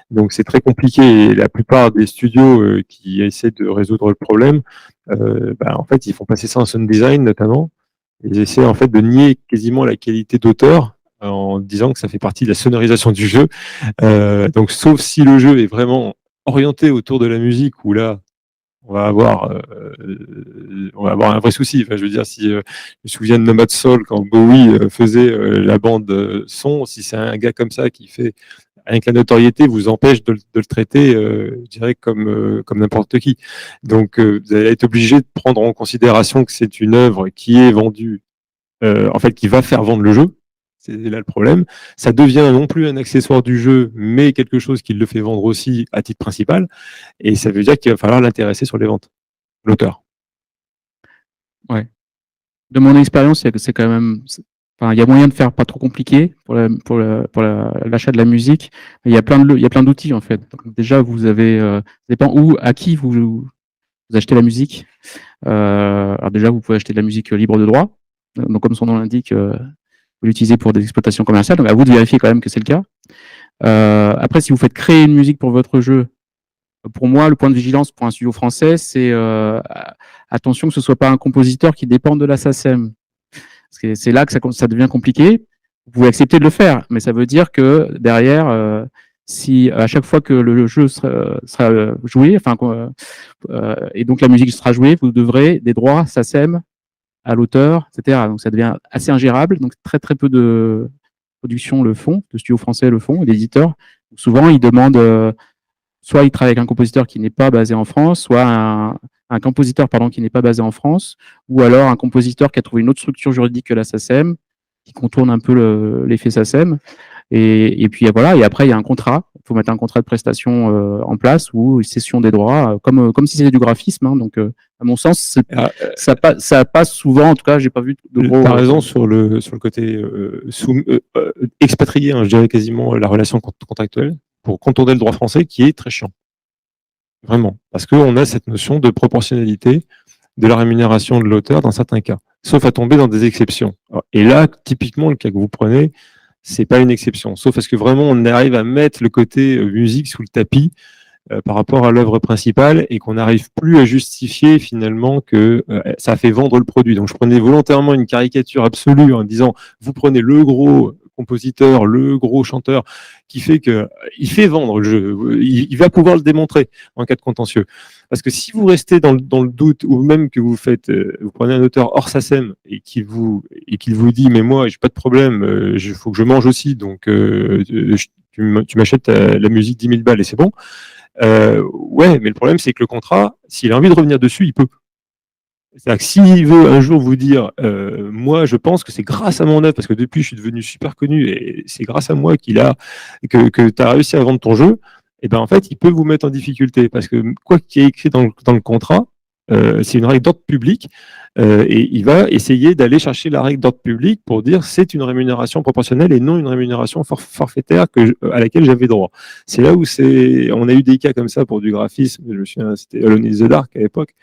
Donc, c'est très compliqué. Et la plupart des studios qui essaient de résoudre le problème, en fait, ils font passer ça en sound design notamment. Ils essaient en fait de nier quasiment la qualité d'auteur en disant que ça fait partie de la sonorisation du jeu. Donc, sauf si le jeu est vraiment orienté autour de la musique, où là, on va avoir un vrai souci. Enfin, je veux dire, si je me souviens de Nomad Soul quand Bowie faisait la bande son, si c'est un gars comme ça qui fait rien que la notoriété vous empêche de le traiter, je dirais comme n'importe qui. Donc, vous allez être obligé de prendre en considération que c'est une œuvre qui est vendue, en fait, qui va faire vendre le jeu. C'est là le problème. Ça devient non plus un accessoire du jeu, mais quelque chose qui le fait vendre aussi à titre principal. Et ça veut dire qu'il va falloir l'intéresser sur les ventes, l'auteur. Ouais. De mon expérience, c'est quand même. Il y a moyen de faire pas trop compliqué pour l'achat de la musique. Il y a plein d'outils en fait. Donc, déjà, vous avez ça dépend à qui vous achetez la musique. Alors déjà, vous pouvez acheter de la musique libre de droit. Donc, comme son nom l'indique, vous l'utilisez pour des exploitations commerciales. Donc, à vous de vérifier quand même que c'est le cas. Après, si vous faites créer une musique pour votre jeu, pour moi, le point de vigilance pour un studio français, c'est attention que ce soit pas un compositeur qui dépend de la SACEM. Parce que c'est là que ça devient compliqué. Vous pouvez accepter de le faire, mais ça veut dire que derrière, si à chaque fois que le jeu sera joué, et donc la musique sera jouée, vous devrez des droits SACEM à l'auteur, etc. Donc ça devient assez ingérable. Donc très très peu de productions le font, de studios français le font, et d'éditeurs. Souvent ils demandent, soit ils travaillent avec un compositeur qui n'est pas basé en France, soit un compositeur qui n'est pas basé en France, ou alors un compositeur qui a trouvé une autre structure juridique que la SACEM, qui contourne un peu l'effet SACEM. Et puis voilà, et après il y a un contrat. Il faut mettre un contrat de prestation en place ou une cession des droits, comme si c'était du graphisme. Hein. Donc, à mon sens, ça passe souvent. En tout cas, j'ai pas vu de gros. Tu as raison sur le côté expatrié, hein, je dirais quasiment la relation contractuelle pour contourner le droit français qui est très chiant. Vraiment. Parce qu'on a cette notion de proportionnalité de la rémunération de l'auteur dans certains cas, sauf à tomber dans des exceptions. Et là, typiquement, le cas que vous prenez, c'est pas une exception, sauf parce que vraiment on arrive à mettre le côté musique sous le tapis par rapport à l'œuvre principale et qu'on n'arrive plus à justifier finalement que ça fait vendre le produit. Donc je prenais volontairement une caricature absolue en disant vous prenez le gros compositeur, le gros chanteur qui fait que il fait vendre le jeu, il va pouvoir le démontrer en cas de contentieux. Parce que si vous restez dans le doute ou même que vous prenez un auteur hors SACEM et qu'il vous dit mais moi j'ai pas de problème, il faut que je mange aussi donc tu m'achètes la musique 10 000 balles et c'est bon. Ouais, mais le problème, c'est que le contrat, s'il a envie de revenir dessus, il peut. C'est-à-dire que s'il veut un jour vous dire, moi, je pense que c'est grâce à mon œuvre, parce que depuis, je suis devenu super connu, et c'est grâce à moi que tu as réussi à vendre ton jeu, et ben en fait, il peut vous mettre en difficulté, parce que quoi qu'il y ait écrit dans le contrat, c'est une règle d'ordre public, et il va essayer d'aller chercher la règle d'ordre public pour dire c'est une rémunération proportionnelle et non une rémunération forfaitaire à laquelle j'avais droit. C'est là où on a eu des cas comme ça pour du graphisme. Je me souviens, c'était Alone in the Dark à l'époque.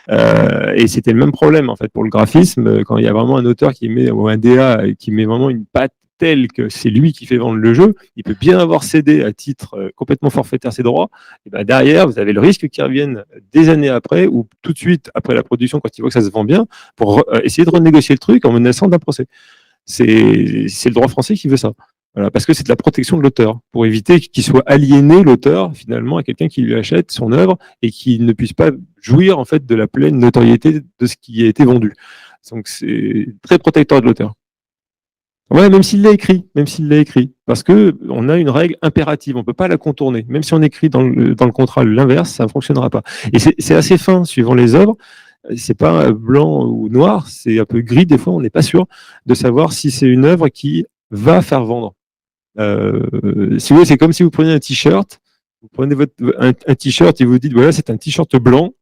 Et c'était le même problème en fait pour le graphisme quand il y a vraiment un auteur ou un DA qui met vraiment une patte telle que c'est lui qui fait vendre le jeu, il peut bien avoir cédé à titre complètement forfaitaire ses droits, et ben derrière, vous avez le risque qu'il revienne des années après ou tout de suite après la production quand il voit que ça se vend bien pour essayer de renégocier le truc en menaçant d'un procès. C'est le droit français qui veut ça. Voilà, parce que c'est de la protection de l'auteur, pour éviter qu'il soit aliéné, l'auteur, finalement, à quelqu'un qui lui achète son œuvre et qui ne puisse pas jouir en fait de la pleine notoriété de ce qui a été vendu. Donc c'est très protecteur de l'auteur. Ouais, même s'il l'a écrit, parce que on a une règle impérative, on peut pas la contourner. Même si on écrit dans le contrat l'inverse, ça ne fonctionnera pas. Et c'est assez fin, suivant les œuvres. C'est pas blanc ou noir, c'est un peu gris. Des fois, on n'est pas sûr de savoir si c'est une œuvre qui va faire vendre. Si vous voulez, c'est comme si vous preniez un t-shirt, vous prenez un t-shirt et vous dites voilà, c'est un t-shirt blanc.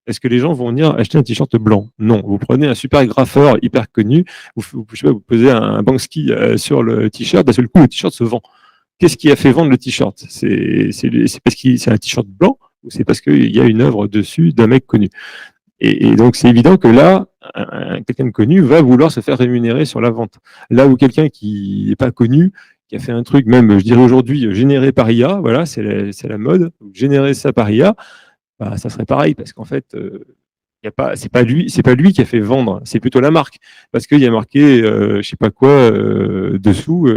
Est-ce que les gens vont venir acheter un t-shirt blanc? Non. Vous prenez un super graffeur hyper connu, vous posez un Banksy sur le t-shirt, d'un seul coup, le t-shirt se vend. Qu'est-ce qui a fait vendre le t-shirt? C'est parce que c'est un t-shirt blanc ou c'est parce qu'il y a une œuvre dessus d'un mec connu? Et donc, c'est évident que là, quelqu'un de connu va vouloir se faire rémunérer sur la vente. Là où quelqu'un qui n'est pas connu, qui a fait un truc, même, je dirais aujourd'hui, généré par IA, voilà, c'est la mode, générer ça par IA, bah, ça serait pareil, parce qu'en fait, c'est pas lui qui a fait vendre, c'est plutôt la marque, parce qu'il y a marqué, je sais pas quoi dessous.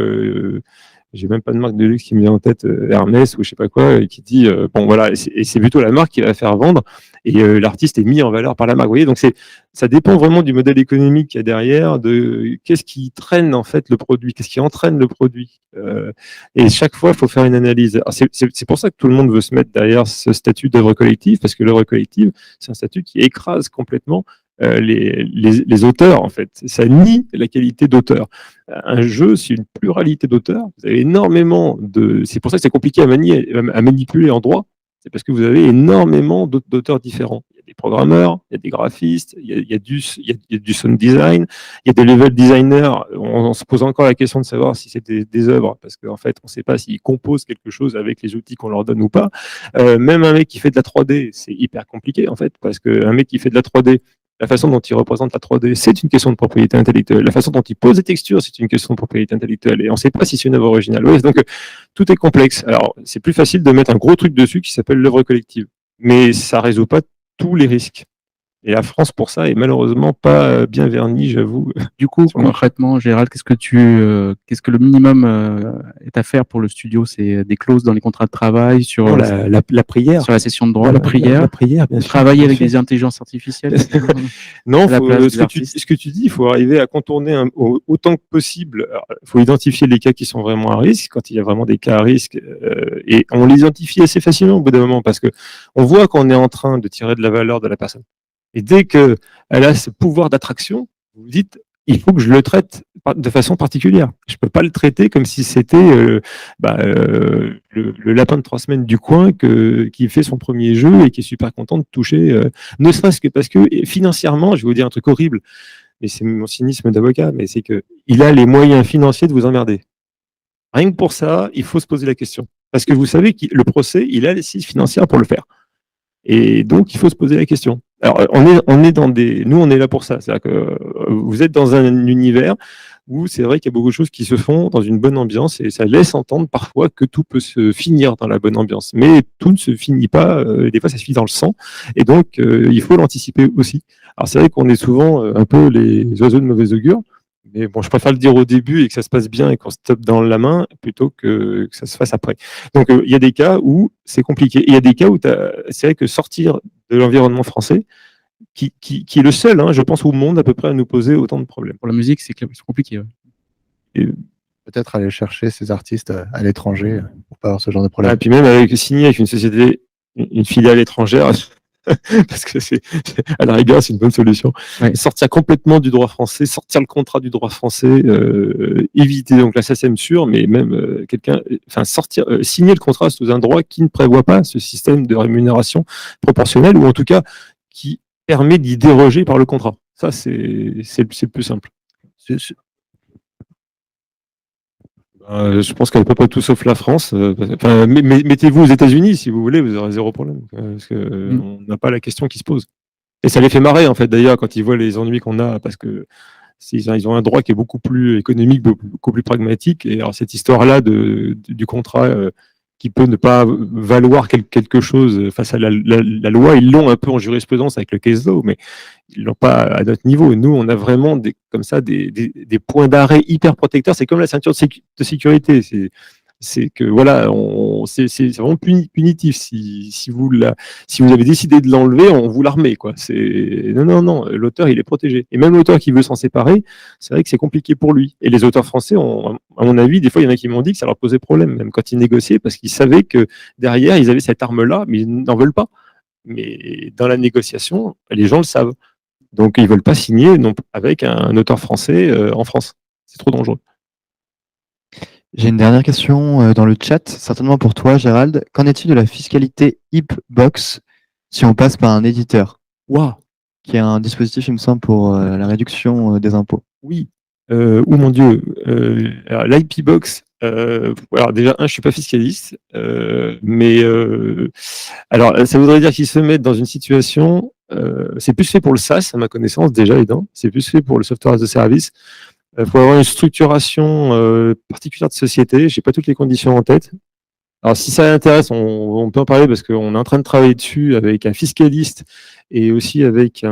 J'ai même pas de marque de luxe qui me vient en tête, Hermès ou je sais pas quoi, et qui dit bon voilà, et c'est plutôt la marque qui va faire vendre, et l'artiste est mis en valeur par la marque. Vous voyez, donc ça dépend vraiment du modèle économique qu'il y a derrière, de qu'est-ce qui traîne en fait le produit, qu'est-ce qui entraîne le produit. Et chaque fois, il faut faire une analyse. C'est pour ça que tout le monde veut se mettre derrière ce statut d'œuvre collective, parce que l'œuvre collective, c'est un statut qui écrase complètement les auteurs, en fait. Ça nie la qualité d'auteur. Un jeu, c'est une pluralité d'auteurs. Vous avez énormément c'est pour ça que c'est compliqué à manipuler en droit. C'est parce que vous avez énormément d'auteurs différents. Il y a des programmeurs, il y a des graphistes, il y a du sound design, il y a des level designers. On se pose encore la question de savoir si c'est des œuvres, parce qu'en fait, on ne sait pas s'ils composent quelque chose avec les outils qu'on leur donne ou pas. Même un mec qui fait de la 3D, c'est hyper compliqué, en fait, parce qu'un mec qui fait de la 3D, la façon dont il représente la 3D, c'est une question de propriété intellectuelle. La façon dont il pose des textures, c'est une question de propriété intellectuelle. Et on ne sait pas si c'est une œuvre originale. Ouais, donc, tout est complexe. Alors, c'est plus facile de mettre un gros truc dessus qui s'appelle l'œuvre collective. Mais ça ne résout pas tous les risques. Et la France, pour ça, est malheureusement pas bien vernie, j'avoue. Du coup, concrètement, Gérald, qu'est-ce que le minimum est à faire pour le studio? C'est des clauses dans les contrats de travail sur la prière. Sur la session de droit, la prière. La prière, bien sûr. Travailler avec des intelligences artificielles. Non, ce que tu dis, il faut arriver à contourner autant que possible. Il faut identifier les cas qui sont vraiment à risque, quand il y a vraiment des cas à risque. Et on les identifie assez facilement au bout d'un moment, parce que on voit qu'on est en train de tirer de la valeur de la personne. Et dès qu'elle a ce pouvoir d'attraction, vous vous dites, il faut que je le traite de façon particulière. Je ne peux pas le traiter comme si c'était le lapin de 3 semaines du coin qui fait son premier jeu et qui est super content de toucher, ne serait-ce que parce que financièrement, je vais vous dire un truc horrible, mais c'est mon cynisme d'avocat, mais c'est qu'il a les moyens financiers de vous emmerder. Rien que pour ça, il faut se poser la question. Parce que vous savez que le procès, il a les assises financières pour le faire. Et donc, il faut se poser la question. Alors, nous, on est là pour ça. C'est-à-dire que vous êtes dans un univers où c'est vrai qu'il y a beaucoup de choses qui se font dans une bonne ambiance et ça laisse entendre parfois que tout peut se finir dans la bonne ambiance. Mais tout ne se finit pas, des fois ça se finit dans le sang et donc il faut l'anticiper aussi. Alors c'est vrai qu'on est souvent un peu les oiseaux de mauvais augure, mais bon, je préfère le dire au début et que ça se passe bien et qu'on se tape dans la main plutôt que ça se fasse après. Donc il y a des cas où c'est compliqué. Et il y a des cas où c'est vrai que sortir de l'environnement français, qui est le seul, je pense, au monde à peu près à nous poser autant de problèmes. Pour la musique, c'est compliqué. Ouais. Et, Peut-être aller chercher ces artistes à l'étranger pour pas avoir ce genre de problème. et puis même signer avec une société, une filiale étrangère, parce que à la rigueur, c'est une bonne solution. Ouais. Sortir complètement du droit français, sortir le contrat du droit français, éviter donc la SACEM sûre, mais même signer le contrat sous un droit qui ne prévoit pas ce système de rémunération proportionnelle, ou en tout cas qui permet d'y déroger par le contrat. Ça, c'est le plus simple. Je pense qu'elle peut pas tout sauf la France. Mettez-vous aux États-Unis si vous voulez, vous aurez zéro problème. Parce que on n'a pas la question qui se pose. Et ça les fait marrer en fait d'ailleurs quand ils voient les ennuis qu'on a, parce que ils ont un droit qui est beaucoup plus économique, beaucoup plus pragmatique. Et alors cette histoire-là du contrat qui peut ne pas valoir quelque chose face à la loi, ils l'ont un peu en jurisprudence avec le case law, mais ils l'ont pas à notre niveau. Nous, on a vraiment des points d'arrêt hyper protecteurs. C'est comme la ceinture de sécurité. C'est que voilà, c'est vraiment punitif. Si vous avez décidé de l'enlever, on vous la remet, quoi. Non, l'auteur il est protégé. Et même l'auteur qui veut s'en séparer, c'est vrai que c'est compliqué pour lui. Et les auteurs français, à mon avis, des fois il y en a qui m'ont dit que ça leur posait problème, même quand ils négociaient, parce qu'ils savaient que derrière ils avaient cette arme-là, mais ils n'en veulent pas. Mais dans la négociation, les gens le savent. Donc ils veulent pas signer avec un auteur français en France. C'est trop dangereux. J'ai une dernière question dans le chat, certainement pour toi, Gérald. Qu'en est-il de la fiscalité Hipbox si on passe par un éditeur, qui est un dispositif, il me semble, pour la réduction des impôts? Oui. Mon Dieu. L'IPbox. Alors déjà, je suis pas fiscaliste, mais alors ça voudrait dire qu'ils se mettent dans une situation. C'est plus fait pour le SaaS, à ma connaissance, déjà aidant. C'est plus fait pour le software as a service. Il faut avoir une structuration particulière de société. Je n'ai pas toutes les conditions en tête. Alors, si ça intéresse, on peut en parler parce qu'on est en train de travailler dessus avec un fiscaliste et aussi avec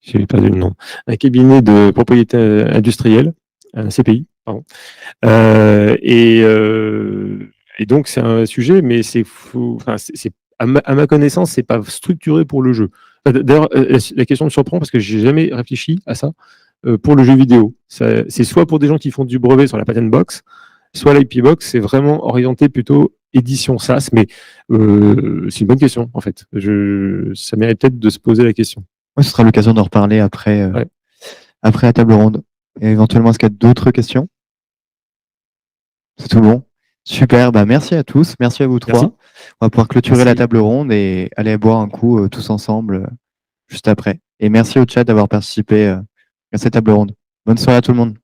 j'ai perdu le nom, un cabinet de propriété industrielle, un CPI, pardon. Et donc, c'est un sujet, mais à ma connaissance, c'est pas structuré pour le jeu. D'ailleurs, la question me surprend parce que j'ai jamais réfléchi à ça pour le jeu vidéo. C'est soit pour des gens qui font du brevet sur la patent box, soit l'IP box, c'est vraiment orienté plutôt édition SaaS, mais c'est une bonne question en fait. Ça mérite peut-être de se poser la question. Oui, ce sera l'occasion d'en reparler après la table ronde. Et éventuellement, est-ce qu'il y a d'autres questions? C'est tout bon. Super, merci à tous, merci à vous trois. Merci. On va pouvoir clôturer la table ronde et aller boire un coup tous ensemble juste après. Et merci au chat d'avoir participé à cette table ronde. Bonne soirée à tout le monde.